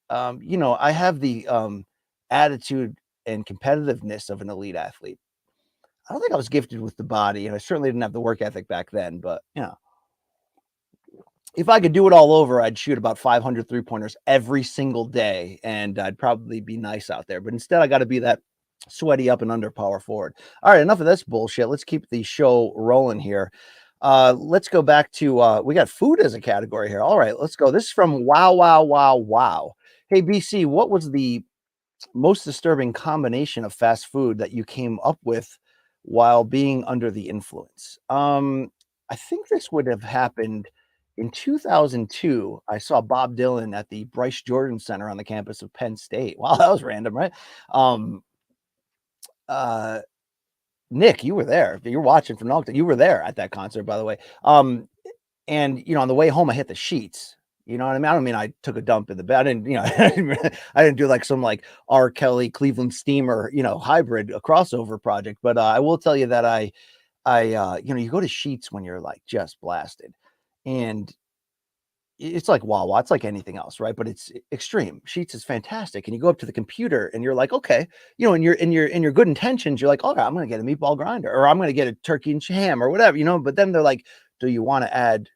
have the attitude and competitiveness of an elite athlete. I don't think I was gifted with the body, and I certainly didn't have the work ethic back then. But, if I could do it all over, I'd shoot about 500 3-pointers every single day, and I'd probably be nice out there. But instead, I got to be that sweaty up and under power forward. All right, enough of this bullshit. Let's keep the show rolling here. Let's go back to we got food as a category here. All right, let's go. This is from Wow. Hey, BC, what was the most disturbing combination of fast food that you came up with while being under the influence? I think this would have happened in 2002. I saw Bob Dylan at the Bryce Jordan Center on the campus of Penn State. Wow, that was random, right? Nick, you were there. You're watching from Nocta. You were there at that concert, by the way. And on the way home, I hit the sheets. You know what I mean? I don't mean I took a dump in the bed. I didn't, I didn't do like some like R. Kelly, Cleveland Steamer, hybrid, a crossover project. But I will tell you that I you go to sheets when you're like just blasted, and it's like Wawa. It's like anything else, right? But it's extreme. Sheets is fantastic, and you go up to the computer and you're like, okay, and you're in your good intentions. You're like, okay, I'm gonna get a meatball grinder, or I'm gonna get a turkey and ham, or whatever, But then they're like, do you want to add,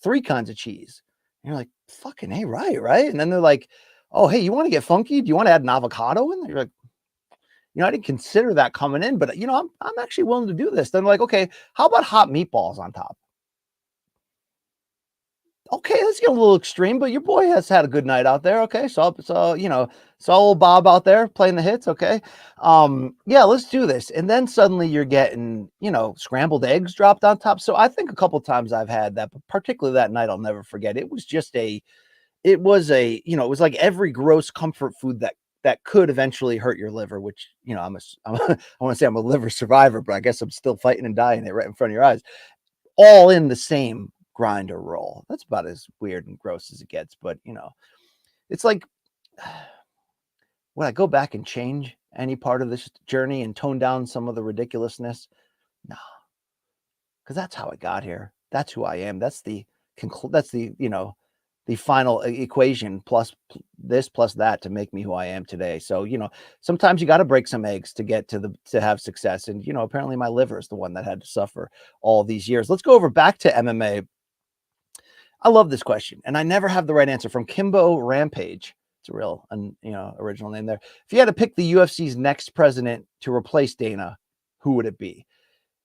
3 kinds of cheese? And you're like, fucking hey, right? And then they're like, oh, hey, you want to get funky? Do you want to add an avocado in there? You're like, I didn't consider that coming in, but I'm actually willing to do this. Then they're like, okay, how about hot meatballs on top? Okay, let's get a little extreme, but your boy has had a good night out there. Okay, so saw old Bob out there playing the hits. Okay, yeah, let's do this. And then suddenly you're getting scrambled eggs dropped on top. So I think a couple times I've had that, but particularly that night I'll never forget. It was like every gross comfort food that could eventually hurt your liver, which I want to say I'm a liver survivor, but I guess I'm still fighting and dying it right in front of your eyes, all in the same grinder roll. That's about as weird and gross as it gets. But it's like, would I go back and change any part of this journey and tone down some of the ridiculousness? No, because that's how I got here. That's who I am. That's the the final equation plus this plus that to make me who I am today. So sometimes you got to break some eggs to get to have success. And apparently my liver is the one that had to suffer all these years. Let's go over back to MMA. I love this question, and I never have the right answer. From Kimbo Rampage. It's a real, original name there. If you had to pick the UFC's next president to replace Dana, who would it be?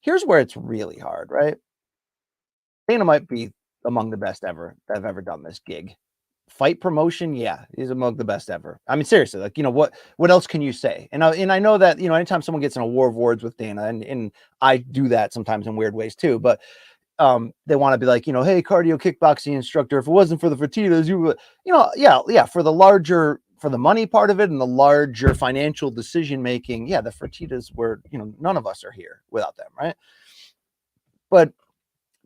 Here's where it's really hard, right? Dana might be among the best ever that have ever done this gig. Fight promotion, yeah, he's among the best ever. I mean, seriously, like, what else can you say? And I know that, anytime someone gets in a war of words with Dana, and I do that sometimes in weird ways too, but they want to be like, hey, cardio kickboxing instructor, if it wasn't for the Fertitas, you would, yeah, for the money part of it and the larger financial decision making, yeah, the Fertitas were, none of us are here without them, right? But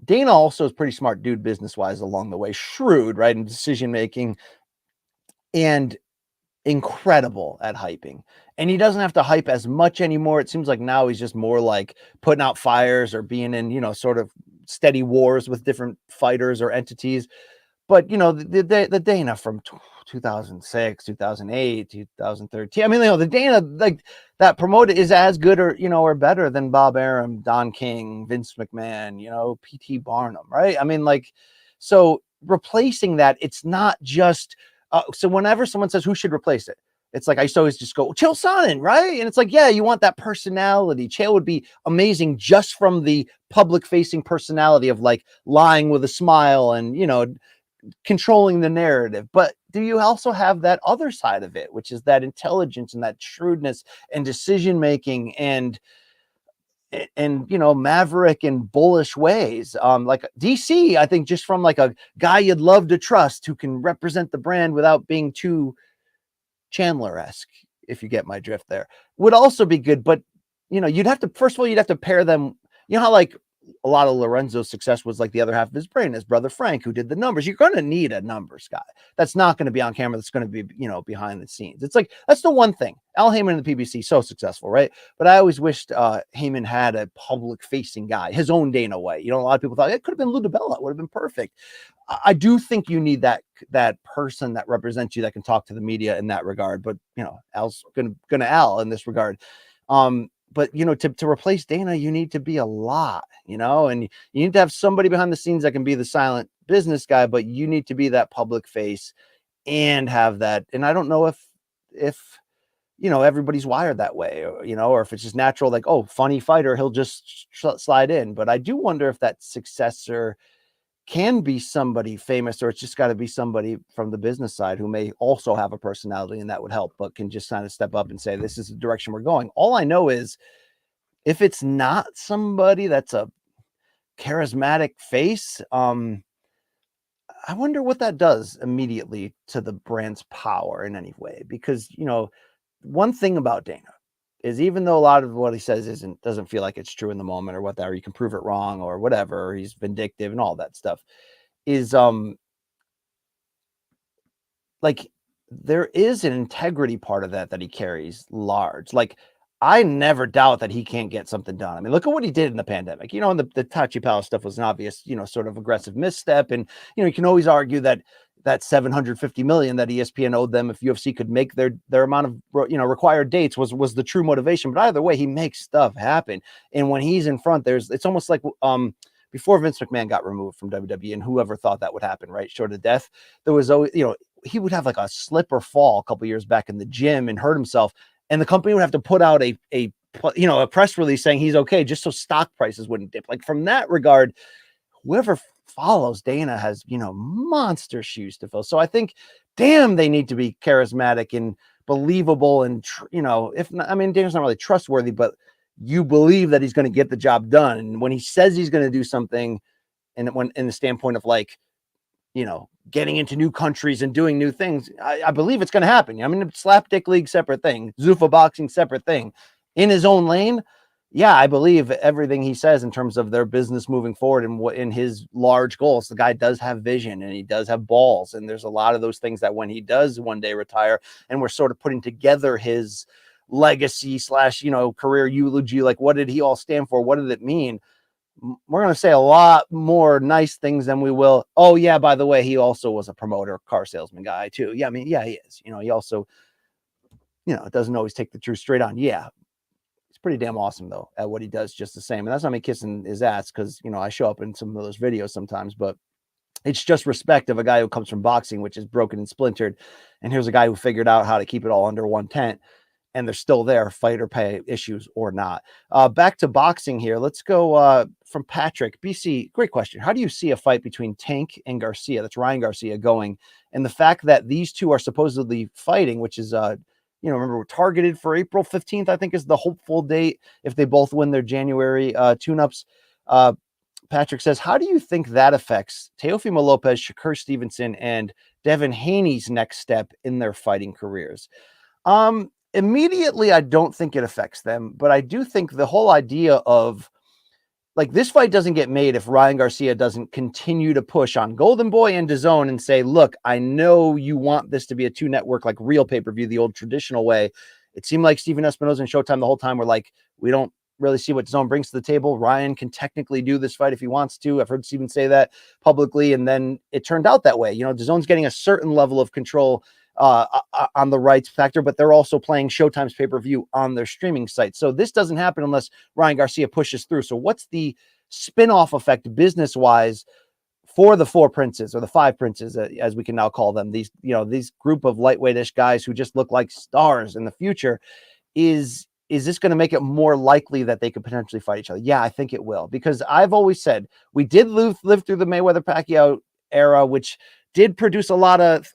Dana also is pretty smart dude business wise along the way, shrewd, right, in decision making, and incredible at hyping. And he doesn't have to hype as much anymore. It seems like now he's just more like putting out fires or being in, sort of steady wars with different fighters or entities. But, the Dana from 2006, 2008, 2013, I mean, the Dana, like, that promoter is as good or better than Bob Arum, Don King, Vince McMahon, P.T. Barnum, right? I mean, like, so replacing that, it's not just, so whenever someone says who should replace it, it's like, I used to always just go, Chael Sonnen, right? And it's like, yeah, you want that personality. Chael would be amazing just from the public facing personality of like lying with a smile and, controlling the narrative. But do you also have that other side of it, which is that intelligence and that shrewdness and decision making and maverick and bullish ways, like DC, I think, just from like a guy you'd love to trust who can represent the brand without being too Chandler-esque, if you get my drift there, would also be good. But you'd have to, first of all, you'd have to pair them. You know how like a lot of Lorenzo's success was like the other half of his brain, his brother Frank, who did the numbers. You're going to need a numbers guy that's not going to be on camera, that's going to be behind the scenes. It's like, that's the one thing. Al Heyman in the PBC, so successful, right? But I always wished Heyman had a public facing guy, his own Dana White. A lot of people thought it could have been Lou DiBella, it would have been perfect. I do think you need that person that represents you, that can talk to the media in that regard. But Al's gonna Al in this regard. But to replace Dana, you need to be a lot, and you need to have somebody behind the scenes that can be the silent business guy, but you need to be that public face and have that. And I don't know if everybody's wired that way, or if it's just natural, like, oh, funny fighter, he'll just slide in. But I do wonder if that successor can be somebody famous, or it's just got to be somebody from the business side who may also have a personality, and that would help, but can just kind of step up and say, this is the direction we're going. All I know is, if it's not somebody that's a charismatic face, I wonder what that does immediately to the brand's power in any way. Because, one thing about Dana is, even though a lot of what he says doesn't feel like it's true in the moment or whatever, you can prove it wrong or whatever, or he's vindictive and all that stuff, is like, there is an integrity part of that he carries large. Like, I never doubt that he can't get something done. I mean, look at what he did in the pandemic. And the Tachi Palace stuff was an obvious, sort of aggressive misstep. And, you can always argue that $750 million that ESPN owed them, if UFC could make their amount of, required dates, was the true motivation. But either way, he makes stuff happen. And when he's in front, it's almost like, before Vince McMahon got removed from WWE, and whoever thought that would happen, right? Short of death, there was always, he would have like a slip or fall a couple years back in the gym and hurt himself. And the company would have to put out a press release saying he's okay, just so stock prices wouldn't dip. Like, from that regard, whoever follows Dana has, monster shoes to fill. So I think, damn, they need to be charismatic and believable. And, if not, I mean, Dana's not really trustworthy, but you believe that he's going to get the job done. And when he says he's going to do something, and when in the standpoint of like, getting into new countries and doing new things, I believe it's going to happen. I mean, Slapdick League, separate thing. Zuffa Boxing, separate thing. In his own lane, yeah, I believe everything he says in terms of their business moving forward and what in his large goals. The guy does have vision, and he does have balls. And there's a lot of those things that when he does one day retire, and we're sort of putting together his legacy / career eulogy, like, what did he all stand for? What did it mean? We're going to say a lot more nice things than we will, oh yeah, by the way, he also was a promoter, car salesman guy too. Yeah, I mean, yeah, he is. He also, it doesn't always take the truth straight on. Yeah, he's pretty damn awesome though at what he does, just the same. And that's not me kissing his ass, because I show up in some of those videos sometimes, but it's just respect of a guy who comes from boxing, which is broken and splintered, and here's a guy who figured out how to keep it all under one tent, and they're still there, fighter pay issues or not. Back to boxing here. Let's go from Patrick. BC, great question. How do you see a fight between Tank and Garcia, that's Ryan Garcia, going? And the fact that these two are supposedly fighting, which is, remember, we're targeted for April 15th, I think is the hopeful date, if they both win their January tune-ups. Patrick says, how do you think that affects Teofimo Lopez, Shakur Stevenson, and Devin Haney's next step in their fighting careers? Immediately, I don't think it affects them, but I do think the whole idea of like this fight doesn't get made if Ryan Garcia doesn't continue to push on Golden Boy and DAZN and say, look, I know you want this to be a 2-network, like real pay-per-view, the old traditional way. It seemed like Steven Espinoza and Showtime the whole time were like, we don't really see what DAZN brings to the table. Ryan can technically do this fight if he wants to. I've heard Steven say that publicly, and then it turned out that way. You know, DAZN's getting a certain level of control on the rights factor, but they're also playing Showtime's pay-per-view on their streaming site. So this doesn't happen unless Ryan Garcia pushes through. So what's the spin-off effect business-wise for the 4 princes, or the 5 princes, as we can now call them, these, you know, these group of lightweightish guys who just look like stars in the future? Is this going to make it more likely that they could potentially fight each other? Yeah, I think it will, because I've always said we did live through the Mayweather-Pacquiao era, which did produce a lot of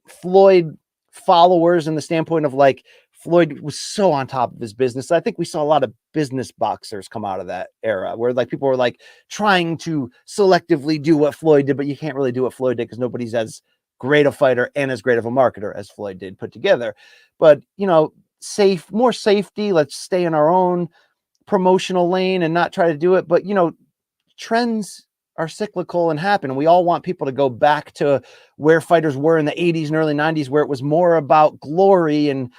Floyd followers in the standpoint of like Floyd was so on top of his business. I think we saw a lot of business boxers come out of that era where like people were like trying to selectively do what Floyd did, but you can't really do what Floyd did because nobody's as great a fighter and as great of a marketer as Floyd did put together. But, you know, more safety. Let's stay in our own promotional lane and not try to do it. But, you know, trends are cyclical and happen. And we all want people to go back to where fighters were in the 80s and early 90s, where it was more about glory and,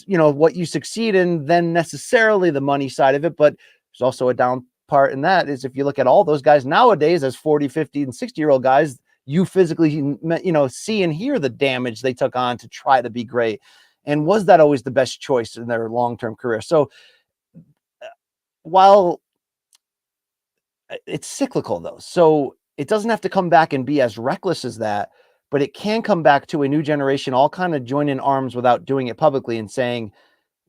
you know, what you succeed in than necessarily the money side of it. But there's also a down part in that is if you look at all those guys nowadays as 40, 50 and 60-year-old guys, you physically, you know, see and hear the damage they took on to try to be great. And was that always the best choice in their long-term career? So while it's cyclical though, so it doesn't have to come back and be as reckless as that, but it can come back to a new generation all kind of join in arms without doing it publicly and saying,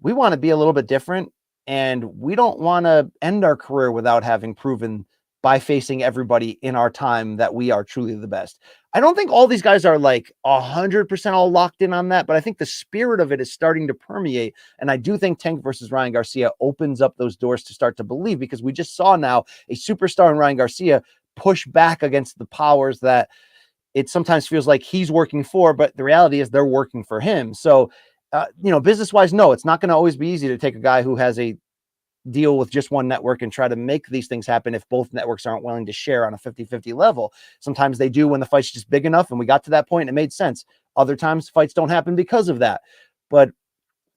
we want to be a little bit different and we don't want to end our career without having proven by facing everybody in our time that we are truly the best. I don't think all these guys are like 100% all locked in on that, but I think the spirit of it is starting to permeate. And I do think Tank versus Ryan Garcia opens up those doors to start to believe, because we just saw now a superstar in Ryan Garcia push back against the powers that it sometimes feels like he's working for, but the reality is they're working for him. So, you know, business-wise, no, it's not going to always be easy to take a guy who has a deal with just one network and try to make these things happen if both networks aren't willing to share on a 50-50 level. Sometimes they do when the fight's just big enough and we got to that point and it made sense. Other times fights don't happen because of that. But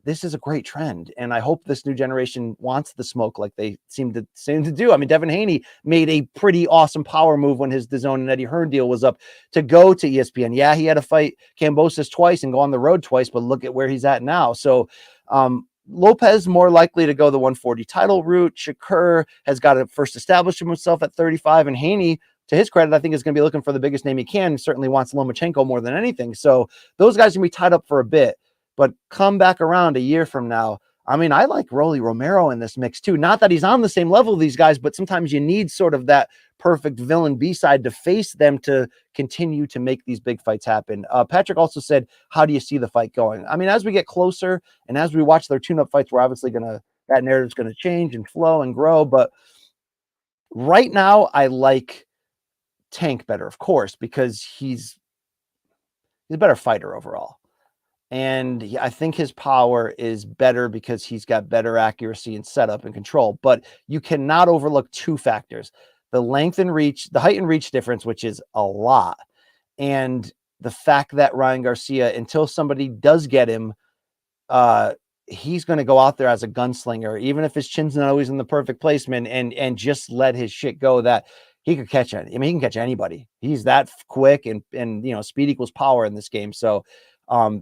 this is a great trend, and I hope this new generation wants the smoke like they seem to do. I mean, Devin Haney made a pretty awesome power move when his DAZN and Eddie Hearn deal was up to go to ESPN. Yeah, he had to fight Kambosos twice and go on the road twice, but look at where he's at now. So Lopez more likely to go the 140 title route. Shakur has got to first establish himself at 35, and Haney, to his credit, I think is going to be looking for the biggest name he can. He certainly wants Lomachenko more than anything. So those guys are going to be tied up for a bit, but come back around a year from now. I mean, I like Rolly Romero in this mix too. Not that he's on the same level of these guys, but sometimes you need sort of that perfect villain B-side to face them to continue to make these big fights happen. Patrick also said, how do you see the fight going? I mean, as we get closer and as we watch their tune-up fights, we're obviously that narrative's going to change and flow and grow. But right now, I like Tank better, of course, because he's a better fighter overall. And I think his power is better because he's got better accuracy and setup and control. But you cannot overlook 2 factors: the length and reach, the height and reach difference, which is a lot. And the fact that Ryan Garcia, until somebody does get him, he's going to go out there as a gunslinger, even if his chin's not always in the perfect placement, and just let his shit go, that he could catch it. I mean, he can catch anybody. He's that quick, and you know, speed equals power in this game. So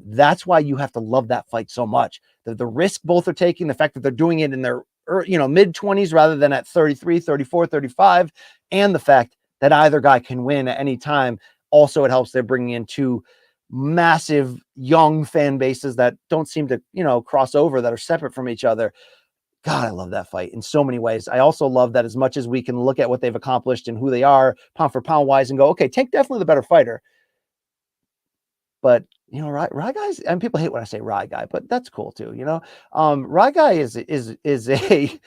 that's why you have to love that fight so much. The risk both are taking, the fact that they're doing it in their mid 20s rather than at 33, 34, 35, and the fact that either guy can win at any time. Also, it helps they're bringing in 2 massive young fan bases that don't seem to, cross over, that are separate from each other. God, I love that fight in so many ways. I also love that as much as we can look at what they've accomplished and who they are pound for pound wise and go, okay, Tank definitely the better fighter. But Rye guys, and people hate when I say Rye guy, but that's cool too. Rye guy is a,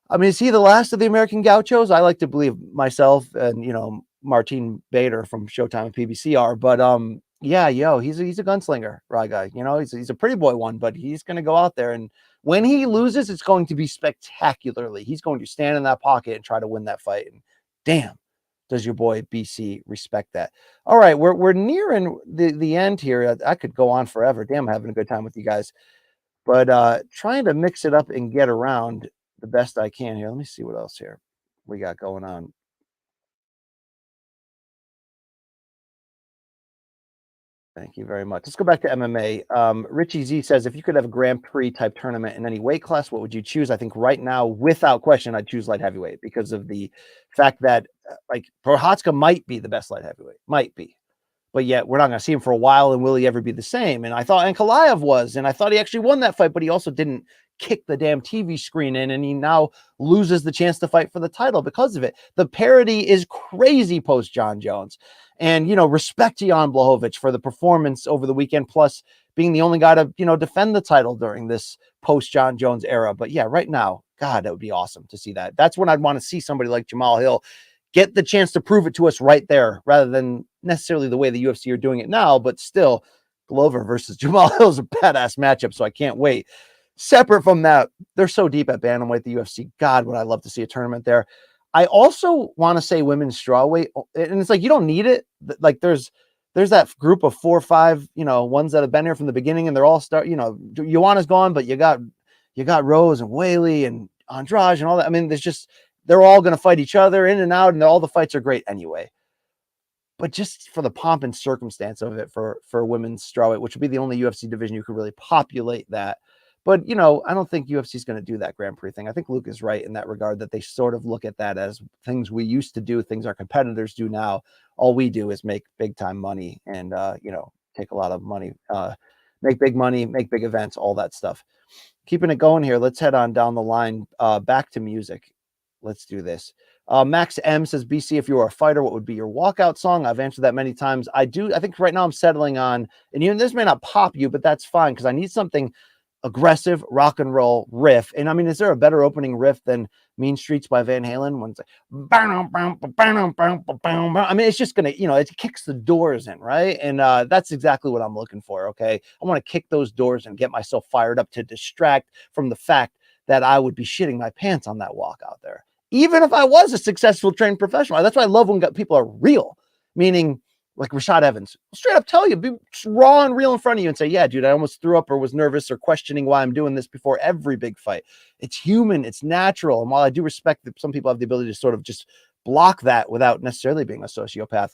I mean, is he the last of the American Gauchos? I like to believe myself and, Martine Bader from Showtime and PBC are, but Yeah, yo, he's a gunslinger, right guy. You know, he's a pretty boy one, but he's going to go out there, and when he loses, it's going to be spectacularly. He's going to stand in that pocket and try to win that fight. And damn, does your boy BC respect that? All right, we're nearing the end here. I could go on forever. Damn, I'm having a good time with you guys, but trying to mix it up and get around the best I can here. Let me see what else here we got going on. Thank you very much. Let's go back to MMA. Richie Z says, if you could have a Grand Prix type tournament in any weight class, what would you choose? I think right now, without question, I'd choose light heavyweight because of the fact that, like, Prohatska might be the best light heavyweight, might be, but yet we're not going to see him for a while. And will he ever be the same? And I thought Ankalaev was, and I thought he actually won that fight, but he also didn't kick the damn TV screen in, and he now loses the chance to fight for the title because of it. The parody is crazy post John Jones. And, you know, respect to Jan Blachowicz for the performance over the weekend, plus being the only guy to, you know, defend the title during this post John Jones era. But yeah, right now, God, that would be awesome to see that. That's when I'd want to see somebody like Jamal Hill get the chance to prove it to us right there, rather than necessarily the way the UFC are doing it now. But still, Glover versus Jamal Hill is a badass matchup, so I can't wait. Separate from that, they're so deep at bantamweight, the UFC. God, would I love to see a tournament there. I also want to say women's strawweight, and it's like you don't need it. Like there's that group of 4 or 5, you know, ones that have been here from the beginning, and they're all you know, Ioana's gone, but you got Rose and Whaley and Andrade and all that. I mean, they're all going to fight each other in and out, and all the fights are great anyway. But just for the pomp and circumstance of it for women's strawweight, which would be the only UFC division you could really populate that. But, you know, I don't think UFC is going to do that Grand Prix thing. I think Luke is right in that regard, that they sort of look at that as things we used to do, things our competitors do now. All we do is make big time money and, you know, take a lot of money, make big money, make big events, all that stuff. Keeping it going here. Let's head on down the line, back to music. Let's do this. Max M says, BC, if you were a fighter, what would be your walkout song? I've answered that many times. I think right now I'm settling on, and even this may not pop you, but that's fine because I need something aggressive rock and roll riff. And I mean, is there a better opening riff than Mean Streets by Van Halen? When it's like, I mean, it's just gonna, you know, it kicks the doors in, right? And that's exactly what I'm looking for. Okay, I want to kick those doors and get myself fired up to distract from the fact that I would be shitting my pants on that walk out there, even if I was a successful trained professional. That's why I love when people are real, meaning like Rashad Evans, straight up tell you, be raw and real in front of you and say, yeah, dude, I almost threw up or was nervous or questioning why I'm doing this before every big fight. It's human. It's natural. And while I do respect that some people have the ability to sort of just block that without necessarily being a sociopath,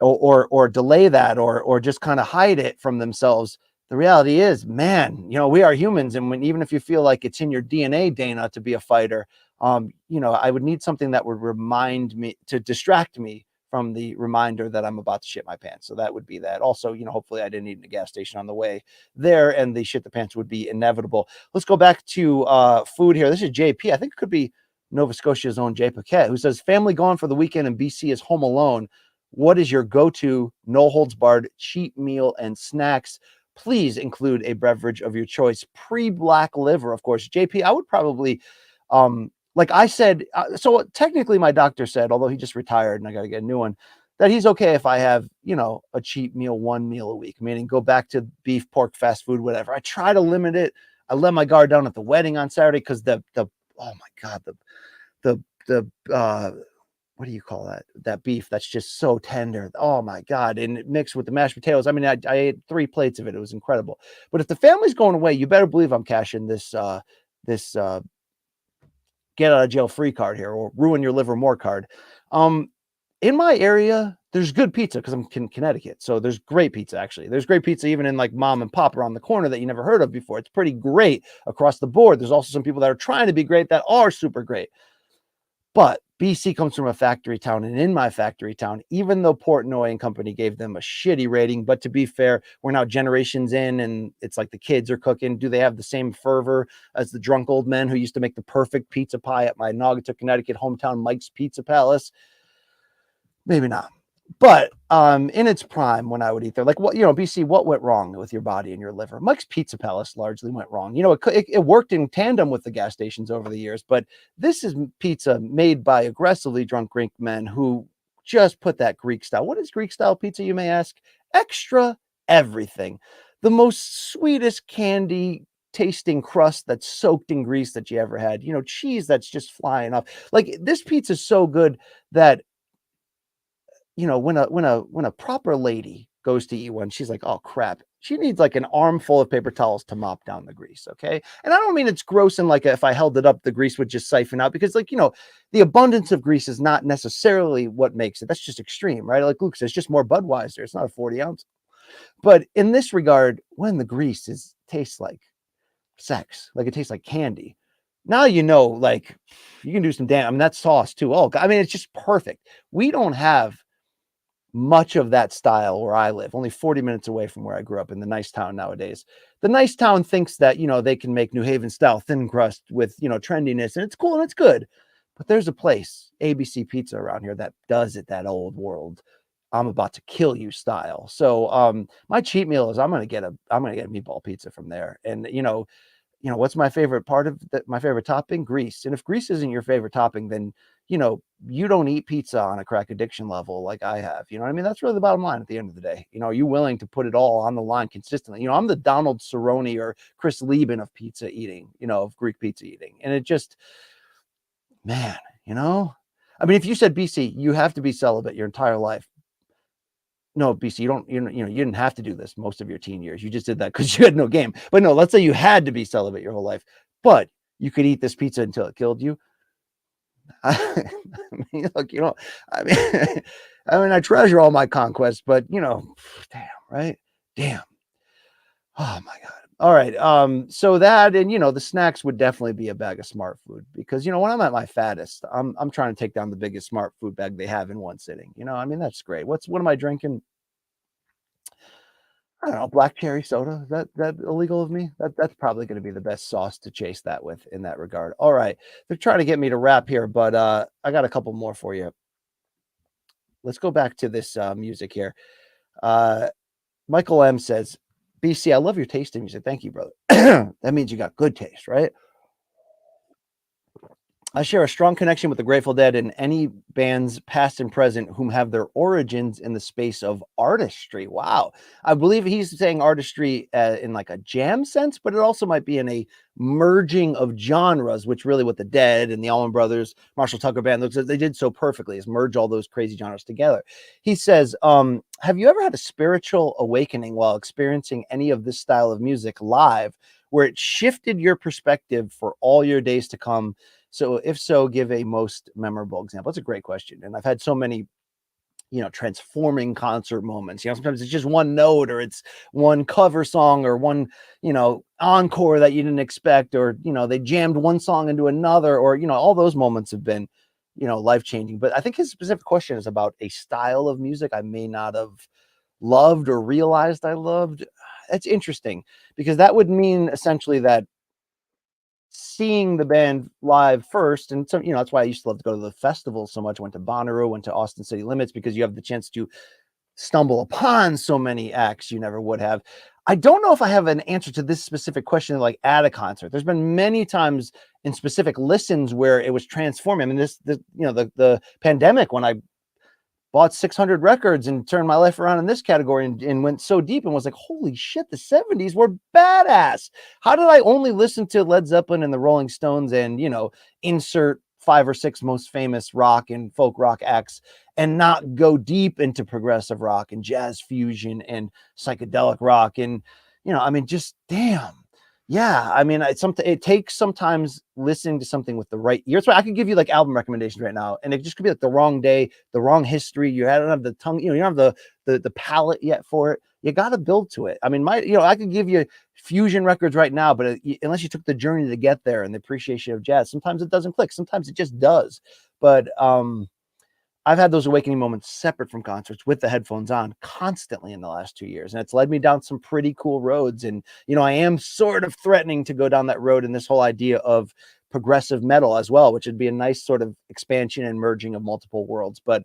or delay that, or just kind of hide it from themselves, the reality is, man, you know, we are humans. And even if you feel like it's in your DNA, Dana, to be a fighter, you know, I would need something that would remind me, to distract me from the reminder that I'm about to shit my pants. So that would be that. Also, you know, hopefully I didn't eat in a gas station on the way there, and the shit the pants would be inevitable. Let's go back to food here. This is JP. I think it could be Nova Scotia's own Jay Paquette, who says, family gone for the weekend and BC is home alone. What is your go-to no holds barred cheap meal and snacks? Please include a beverage of your choice. Pre-black liver, of course. JP, I would probably, like I said, so technically my doctor said, although he just retired and I got to get a new one, that he's okay if I have, you know, a cheap meal, one meal a week, meaning go back to beef, pork, fast food, whatever. I try to limit it. I let my guard down at the wedding on Saturday because oh my God, what do you call that? That beef that's just so tender. Oh my God. And it mixed with the mashed potatoes. I mean, I ate 3 plates of it. It was incredible. But if the family's going away, you better believe I'm cashing this get out of jail free card here, or ruin your liver more card. In my area, there's good pizza because I'm in Connecticut. So there's great pizza, actually. There's great pizza even in like mom and pop around the corner that you never heard of before. It's pretty great across the board. There's also some people that are trying to be great that are super great. But BC comes from a factory town, and in my factory town, even though Portnoy and company gave them a shitty rating, but to be fair, we're now generations in, and it's like the kids are cooking. Do they have the same fervor as the drunk old men who used to make the perfect pizza pie at my Naugatuck, Connecticut hometown Mike's Pizza Palace? Maybe not. But in its prime, when I would eat there, like, what, you know, BC, what went wrong with your body and your liver? Mike's Pizza Palace largely went wrong. You know, it worked in tandem with the gas stations over the years, but this is pizza made by aggressively drunk Greek men who just put that Greek style. What is Greek style pizza, you may ask? Extra everything. The most sweetest candy tasting crust that's soaked in grease that you ever had. You know, cheese that's just flying off. Like this pizza is so good that, you know, when a proper lady goes to eat one, she's like, oh crap. She needs like an armful of paper towels to mop down the grease. Okay. And I don't mean it's gross and like if I held it up, the grease would just siphon out because, like, you know, the abundance of grease is not necessarily what makes it. That's just extreme, right? Like Luke says, it's just more Budweiser. It's not a 40 ounce. But in this regard, when the grease tastes like sex, like it tastes like candy, now you know, like you can do some damn. I mean, that sauce too. Oh, I mean, it's just perfect. We don't have much of that style where I live, only 40 minutes away from where I grew up in the nice town nowadays. The nice town thinks that, you know, they can make New Haven style thin crust with, you know, trendiness, and it's cool and it's good. But there's a place, ABC Pizza around here, that does it that old world. I'm about to kill you style. So my cheat meal is I'm gonna get a meatball pizza from there. And what's my favorite part of my favorite topping? Grease. And if grease isn't your favorite topping, then, you know, you don't eat pizza on a crack addiction level like I have. You know what I mean? That's really the bottom line at the end of the day. You know, are you willing to put it all on the line consistently? You know, I'm the Donald Cerrone or Chris Lieben of pizza eating, you know, of Greek pizza eating. And it just, man, you know, I mean, if you said, BC, you have to be celibate your entire life. No, BC, you didn't have to do this most of your teen years. You just did that because you had no game. But no, let's say you had to be celibate your whole life, but you could eat this pizza until it killed you. I mean, look, you know, I mean, I treasure all my conquests, but you know, damn, right? Damn. Oh my God. All right. So that, and you know, the snacks would definitely be a bag of smart food because, you know, when I'm at my fattest, I'm trying to take down the biggest smart food bag they have in one sitting. You know, I mean, that's great. What am I drinking? I don't know, black cherry soda. Is that illegal of me? That's probably going to be the best sauce to chase that with in that regard. All right. They're trying to get me to wrap here, but I got a couple more for you. Let's go back to this music here. Michael M says, BC, I love your taste in music. Thank you, brother. That means you got good taste, right? I share a strong connection with the Grateful Dead and any bands past and present whom have their origins in the space of artistry. Wow. I believe he's saying artistry in like a jam sense, but it also might be in a merging of genres, which really what the Dead and the Allman Brothers, Marshall Tucker Band, they did so perfectly is merge all those crazy genres together. He says, have you ever had a spiritual awakening while experiencing any of this style of music live where it shifted your perspective for all your days to come? So if so, give a most memorable example. That's a great question. And I've had so many, you know, transforming concert moments. You know, sometimes it's just one note or it's one cover song or one, you know, encore that you didn't expect, or, you know, they jammed one song into another, or, you know, all those moments have been, you know, life-changing. But I think his specific question is about a style of music I may not have loved or realized I loved. That's interesting because that would mean essentially that seeing the band live first, and so, you know, that's why I used to love to go to the festivals so much. I went to Bonnaroo, went to Austin City Limits, because you have the chance to stumble upon so many acts you never would have. I don't know if I have an answer to this specific question, like at a concert. There's been many times in specific listens where it was transforming. I mean, the pandemic, when I bought 600 records and turned my life around in this category and went so deep and was like, holy shit, the 70s were badass. How did I only listen to Led Zeppelin and the Rolling Stones and, you know, insert 5 or 6 most famous rock and folk rock acts and not go deep into progressive rock and jazz fusion and psychedelic rock? And, you know, I mean, just damn. Yeah, I mean, it takes sometimes listening to something with the right ear. So I could give you like album recommendations right now, and it just could be like the wrong day, the wrong history. You don't have the tongue, you know, you don't have the palate yet for it. You got to build to it. I mean, I could give you fusion records right now, but unless you took the journey to get there and the appreciation of jazz, sometimes it doesn't click. Sometimes it just does. But I've had those awakening moments separate from concerts with the headphones on constantly in the last 2 years. And it's led me down some pretty cool roads. And, you know, I am sort of threatening to go down that road in this whole idea of progressive metal as well, which would be a nice sort of expansion and merging of multiple worlds. But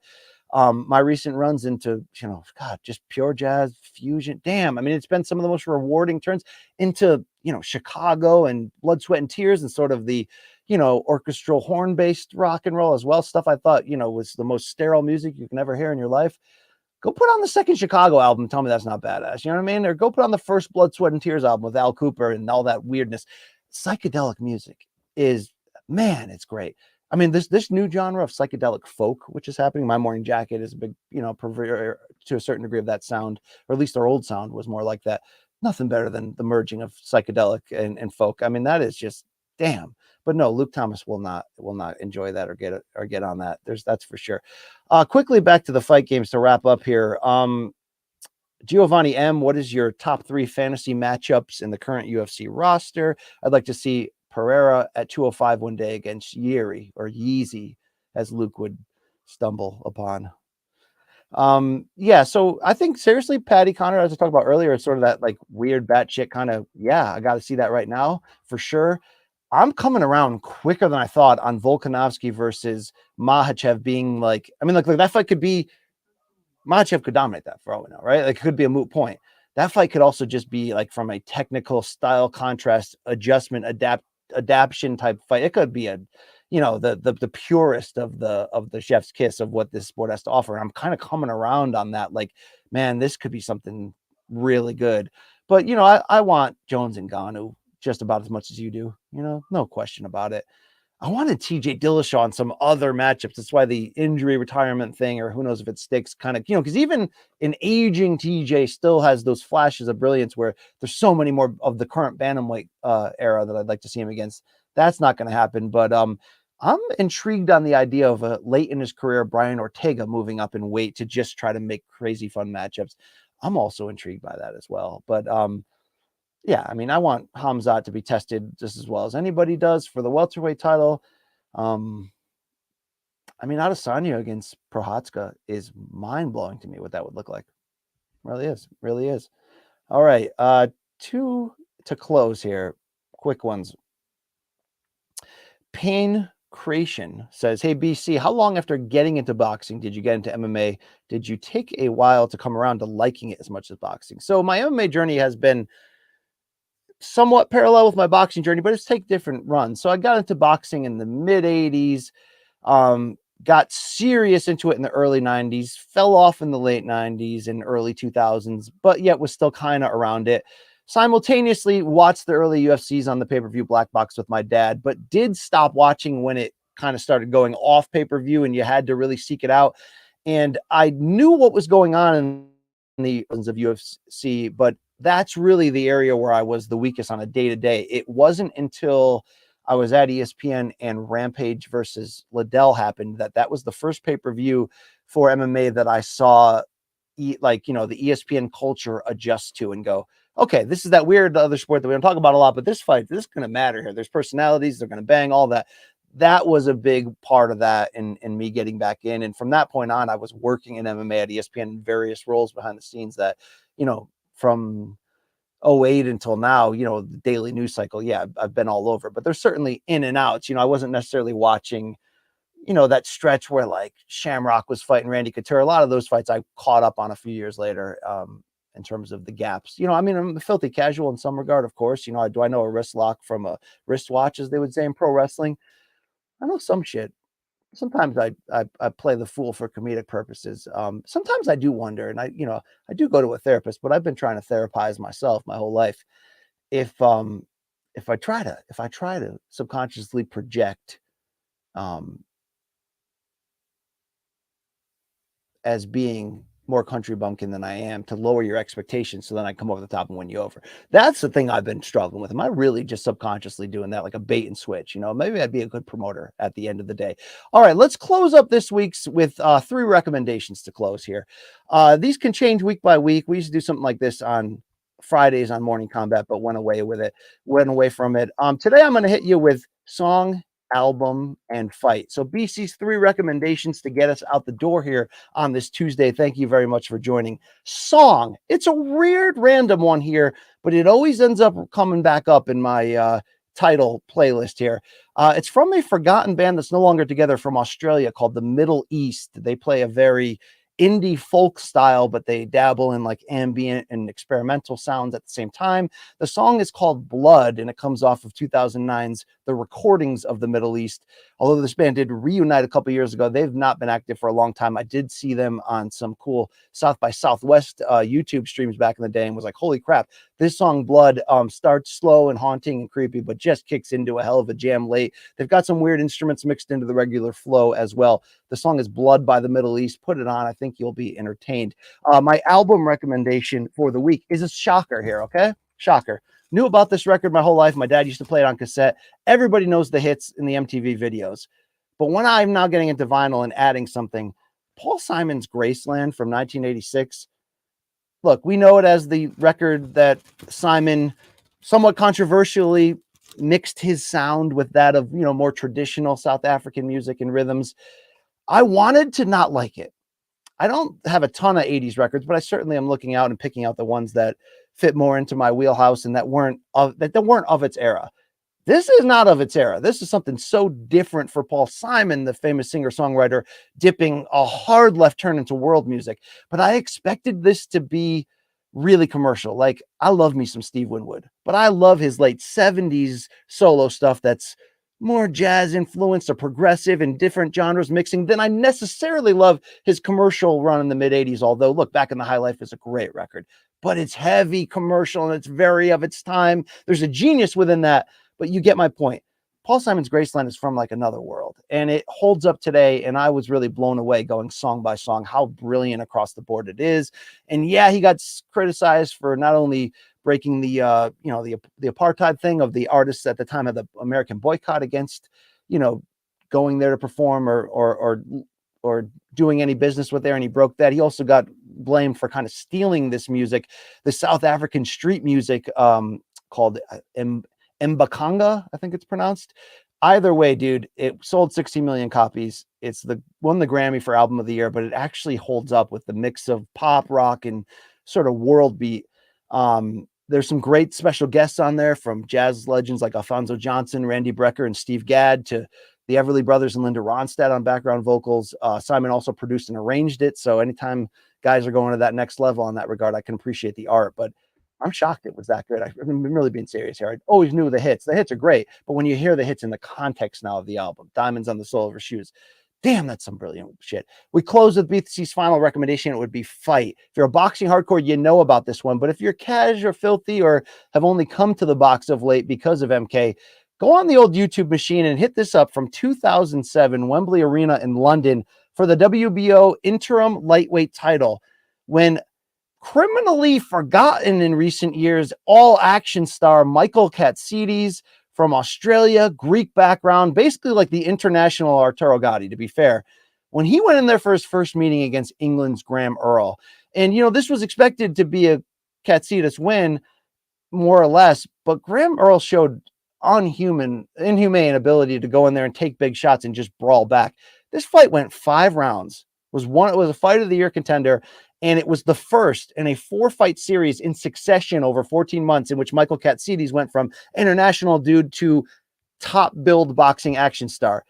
my recent runs into, you know, God, just pure jazz fusion. Damn. I mean, it's been some of the most rewarding turns into, you know, Chicago and Blood, Sweat and Tears and sort of the, orchestral horn-based rock and roll as well. Stuff I thought, was the most sterile music you can ever hear in your life. Go put on the second Chicago album and tell me that's not badass. You know what I mean? Or go put on the first Blood, Sweat, and Tears album with Al Kooper and all that weirdness. Psychedelic music is, man, it's great. I mean, this new genre of psychedelic folk, which is happening. My Morning Jacket is a big, purveyor to a certain degree of that sound, or at least their old sound was more like that. Nothing better than the merging of psychedelic and folk. I mean, that is just damn. But no, Luke Thomas will not enjoy that or get on that. That's for sure. Quickly back to the fight games to wrap up here. Giovanni M, what is your top 3 fantasy matchups in the current UFC roster? I'd like to see Pereira at 205 one day against Yeri, or Yeezy, as Luke would stumble upon. Yeah, so I think seriously, Patty Connor, as I talked about earlier, it's sort of that like weird batshit kind of, I got to see that right now for sure. I'm coming around quicker than I thought on Volkanovski versus Makhachev being like, I mean, like that fight could be, Makhachev could dominate that for all we know, right? Like it could be a moot point. That fight could also just be like from a technical style contrast, adjustment, adaption type fight. It could be a, the purest of the chef's kiss of what this sport has to offer. And I'm kind of coming around on that. Like, man, this could be something really good. But, I want Jones and Ngannou just about as much as you do, no question about it. I wanted TJ Dillashaw on some other matchups. That's why the injury retirement thing, or who knows if it sticks, kind of, because even an aging TJ still has those flashes of brilliance where there's so many more of the current bantamweight era that I'd like to see him against. That's not going to happen. But I'm intrigued on the idea of a late in his career Brian Ortega moving up in weight to just try to make crazy fun matchups. I'm also intrigued by that as well. But yeah, I mean, I want Khamzat to be tested just as well as anybody does for the welterweight title. I mean, Adesanya against Prochazka is mind-blowing to me what that would look like. Really is. All right, 2 to close here. Quick ones. Pain Creation says, hey, BC, how long after getting into boxing did you get into MMA? Did you take a while to come around to liking it as much as boxing? So my MMA journey has been somewhat parallel with my boxing journey, but it's take different runs. So I got into boxing in the mid 80s, got serious into it in the early 90s, fell off in the late 90s and early 2000s, but yet was still kind of around it. Simultaneously watched the early UFCs on the pay-per-view black box with my dad, but did stop watching when it kind of started going off pay-per-view and you had to really seek it out. And I knew what was going on in the of UFC, but that's really the area where I was the weakest on a day-to-day. It wasn't until I was at ESPN and Rampage versus Liddell happened that was the first pay-per-view for MMA that I saw the ESPN culture adjust to and go, okay, this is that weird other sport that we don't talk about a lot, but this fight, this is going to matter here. There's personalities, they're going to bang, all that. That was a big part of that in me getting back in. And from that point on, I was working in MMA at ESPN in various roles behind the scenes that, from 2008 until now, the daily news cycle. Yeah, I've been all over, but there's certainly in and outs. I wasn't necessarily watching, that stretch where like Shamrock was fighting Randy Couture. A lot of those fights I caught up on a few years later in terms of the gaps. I'm a filthy casual in some regard, of course. Do I know a wrist lock from a wristwatch, as they would say in pro wrestling? I know some shit. Sometimes I play the fool for comedic purposes. Sometimes I do wonder, and I do go to a therapist, but I've been trying to therapize myself my whole life. If I try to subconsciously project as being more country bumpkin than I am, to lower your expectations so then I come over the top and win you over. That's the thing I've been struggling with. Am I really just subconsciously doing that, like a bait and switch? Maybe I'd be a good promoter at the end of the day. All right, let's close up this week's with 3 recommendations to close here. These can change week by week. We used to do something like this on Fridays on Morning Combat, but went away from it. Today I'm going to hit you with song, album, and fight. So BC's 3 recommendations to get us out the door here on this Tuesday. Thank you very much for joining. Song. It's a weird random one here, but it always ends up coming back up in my title playlist here. It's from a forgotten band that's no longer together from Australia called the Middle East. They play a very indie folk style, but they dabble in like ambient and experimental sounds at the same time. The song is called Blood, and it comes off of 2009's The Recordings of the Middle East. Although this band did reunite a couple years ago, they've not been active for a long time. I did see them on some cool South by Southwest YouTube streams back in the day and was like, holy crap, this song Blood starts slow and haunting and creepy, but just kicks into a hell of a jam late. They've got some weird instruments mixed into the regular flow as well. The song is Blood by the Middle East. Put it on. I think you'll be entertained. My album recommendation for the week is a shocker here, okay? Shocker. Knew about this record my whole life. My dad used to play it on cassette. Everybody knows the hits in the MTV videos. But when I'm now getting into vinyl and adding something, Paul Simon's Graceland from 1986. Look, we know it as the record that Simon somewhat controversially mixed his sound with that of, you know, more traditional South African music and rhythms. I wanted to not like it. I don't have a ton of 80s records, but I certainly am looking out and picking out the ones that fit more into my wheelhouse and that weren't of its era. This is not of its era. This is something so different for Paul Simon, the famous singer-songwriter, dipping a hard left turn into world music. But I expected this to be really commercial. Like, I love me some Steve Winwood, but I love his late 70s solo stuff that's more jazz influenced or progressive and different genres mixing than I necessarily love his commercial run in the mid 80s. Although look, Back in the High Life is a great record, but it's heavy commercial and it's very of its time. There's a genius within that, but you get my point. Paul Simon's Graceland is from like another world and it holds up today. And I was really blown away going song by song, how brilliant across the board it is. And yeah, he got criticized for not only breaking the apartheid thing of the artists at the time of the American boycott against, going there to perform or doing any business with there. And he broke that. He also got blamed for kind of stealing this music, the South African street music called Mbakanga, I think it's pronounced. Either way, dude, it sold 60 million copies. It's won the Grammy for Album of the Year, but it actually holds up with the mix of pop, rock, and sort of world beat. There's some great special guests on there, from jazz legends like Alphonso Johnson, Randy Brecker, and Steve Gadd, to the Everly Brothers and Linda Ronstadt on background vocals. Simon also produced and arranged it. So anytime guys are going to that next level in that regard, I can appreciate the art, but I'm shocked it was that good. I'm really being serious here. I always knew the hits. The hits are great, but when you hear the hits in the context now of the album, Diamonds on the Sole of Her Shoes, damn, that's some brilliant shit. We close with BC's final recommendation. It would be Fight. If you're a boxing hardcore, you know about this one, but if you're cash or filthy or have only come to the box of late because of MK, go on the old YouTube machine and hit this up from 2007, Wembley Arena in London, for the WBO interim lightweight title, when criminally forgotten in recent years, all action star Michael Katsidis from Australia, Greek background, basically like the international Arturo Gatti, to be fair, when he went in there for his first meeting against England's Graham Earl. And, this was expected to be a Katsidis win, more or less, but Graham Earl showed inhumane ability to go in there and take big shots and just brawl back. This fight went 5 rounds. It was a fight of the year contender. And it was the first in a 4-fight series in succession over 14 months in which Michael Katsidis went from international dude to top billed boxing action star.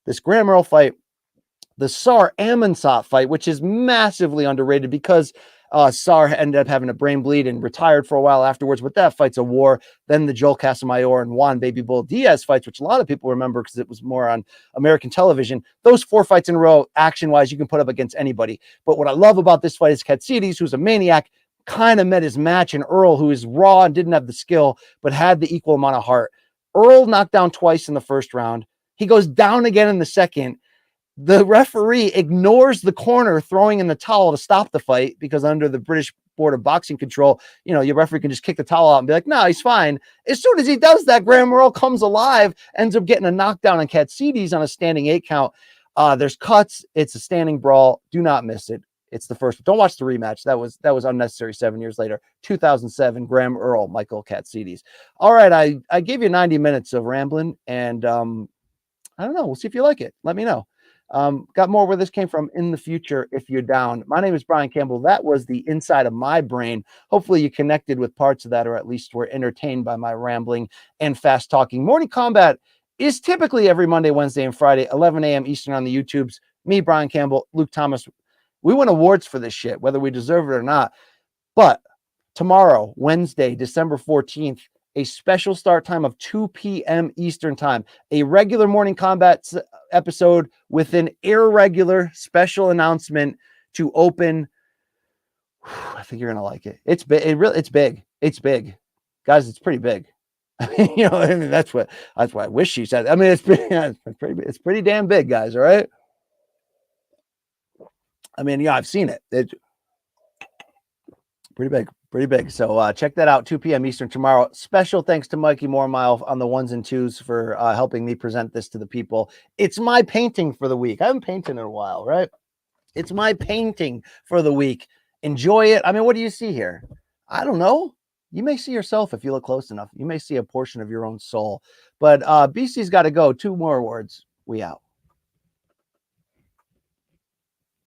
This Graham Earl fight, the Sar Amansat fight, which is massively underrated because Sar ended up having a brain bleed and retired for a while afterwards, but that fight's a war. Then the Joel Casamayor and Juan Baby Bull Diaz fights, which a lot of people remember because it was more on American television. Those 4 fights in a row, action-wise, you can put up against anybody. But what I love about this fight is Katsidis, who's a maniac, kind of met his match in Earl, who is raw and didn't have the skill, but had the equal amount of heart. Earl knocked down twice in the first round. He goes down again in the second. The referee ignores the corner throwing in the towel to stop the fight because under the British Board of Boxing control, your referee can just kick the towel out and be like, no, he's fine. As soon as he does that, Graham Earl comes alive, ends up getting a knockdown on Katsidis on a standing 8 count. There's cuts. It's a standing brawl. Do not miss it. It's the first. Don't watch the rematch. That was unnecessary 7 years later. 2007, Graham Earl, Michael Katsidis. All right, I gave you 90 minutes of rambling, and I don't know. We'll see if you like it. Let me know. Got more where this came from in the future if you're down. My name is Brian Campbell. That was the inside of my brain. Hopefully you connected with parts of that, or at least were entertained by my rambling and fast talking. Morning Kombat is typically every Monday, Wednesday, and Friday, 11 a.m. Eastern on the YouTubes. Me, Brian Campbell, Luke Thomas We win awards for this shit, whether we deserve it or not. But tomorrow, Wednesday, December 14th, a special start time of 2 p.m. Eastern time, a regular morning combat episode with an irregular special announcement to open. I think you're going to like it. It's big. It's big. It's big. Guys, it's pretty big. I mean, that's why I wish she said. I mean, it's pretty damn big, guys. All right. I mean, yeah, I've seen it. It's pretty big. So check that out, 2 p.m. Eastern tomorrow. Special thanks to Mikey Mormile on the ones and twos for helping me present this to the people. It's my painting for the week. I haven't painted in a while, right? It's my painting for the week. Enjoy it. I mean, what do you see here? I don't know. You may see yourself if you look close enough. You may see a portion of your own soul. But BC's got to go. 2 more awards. We out.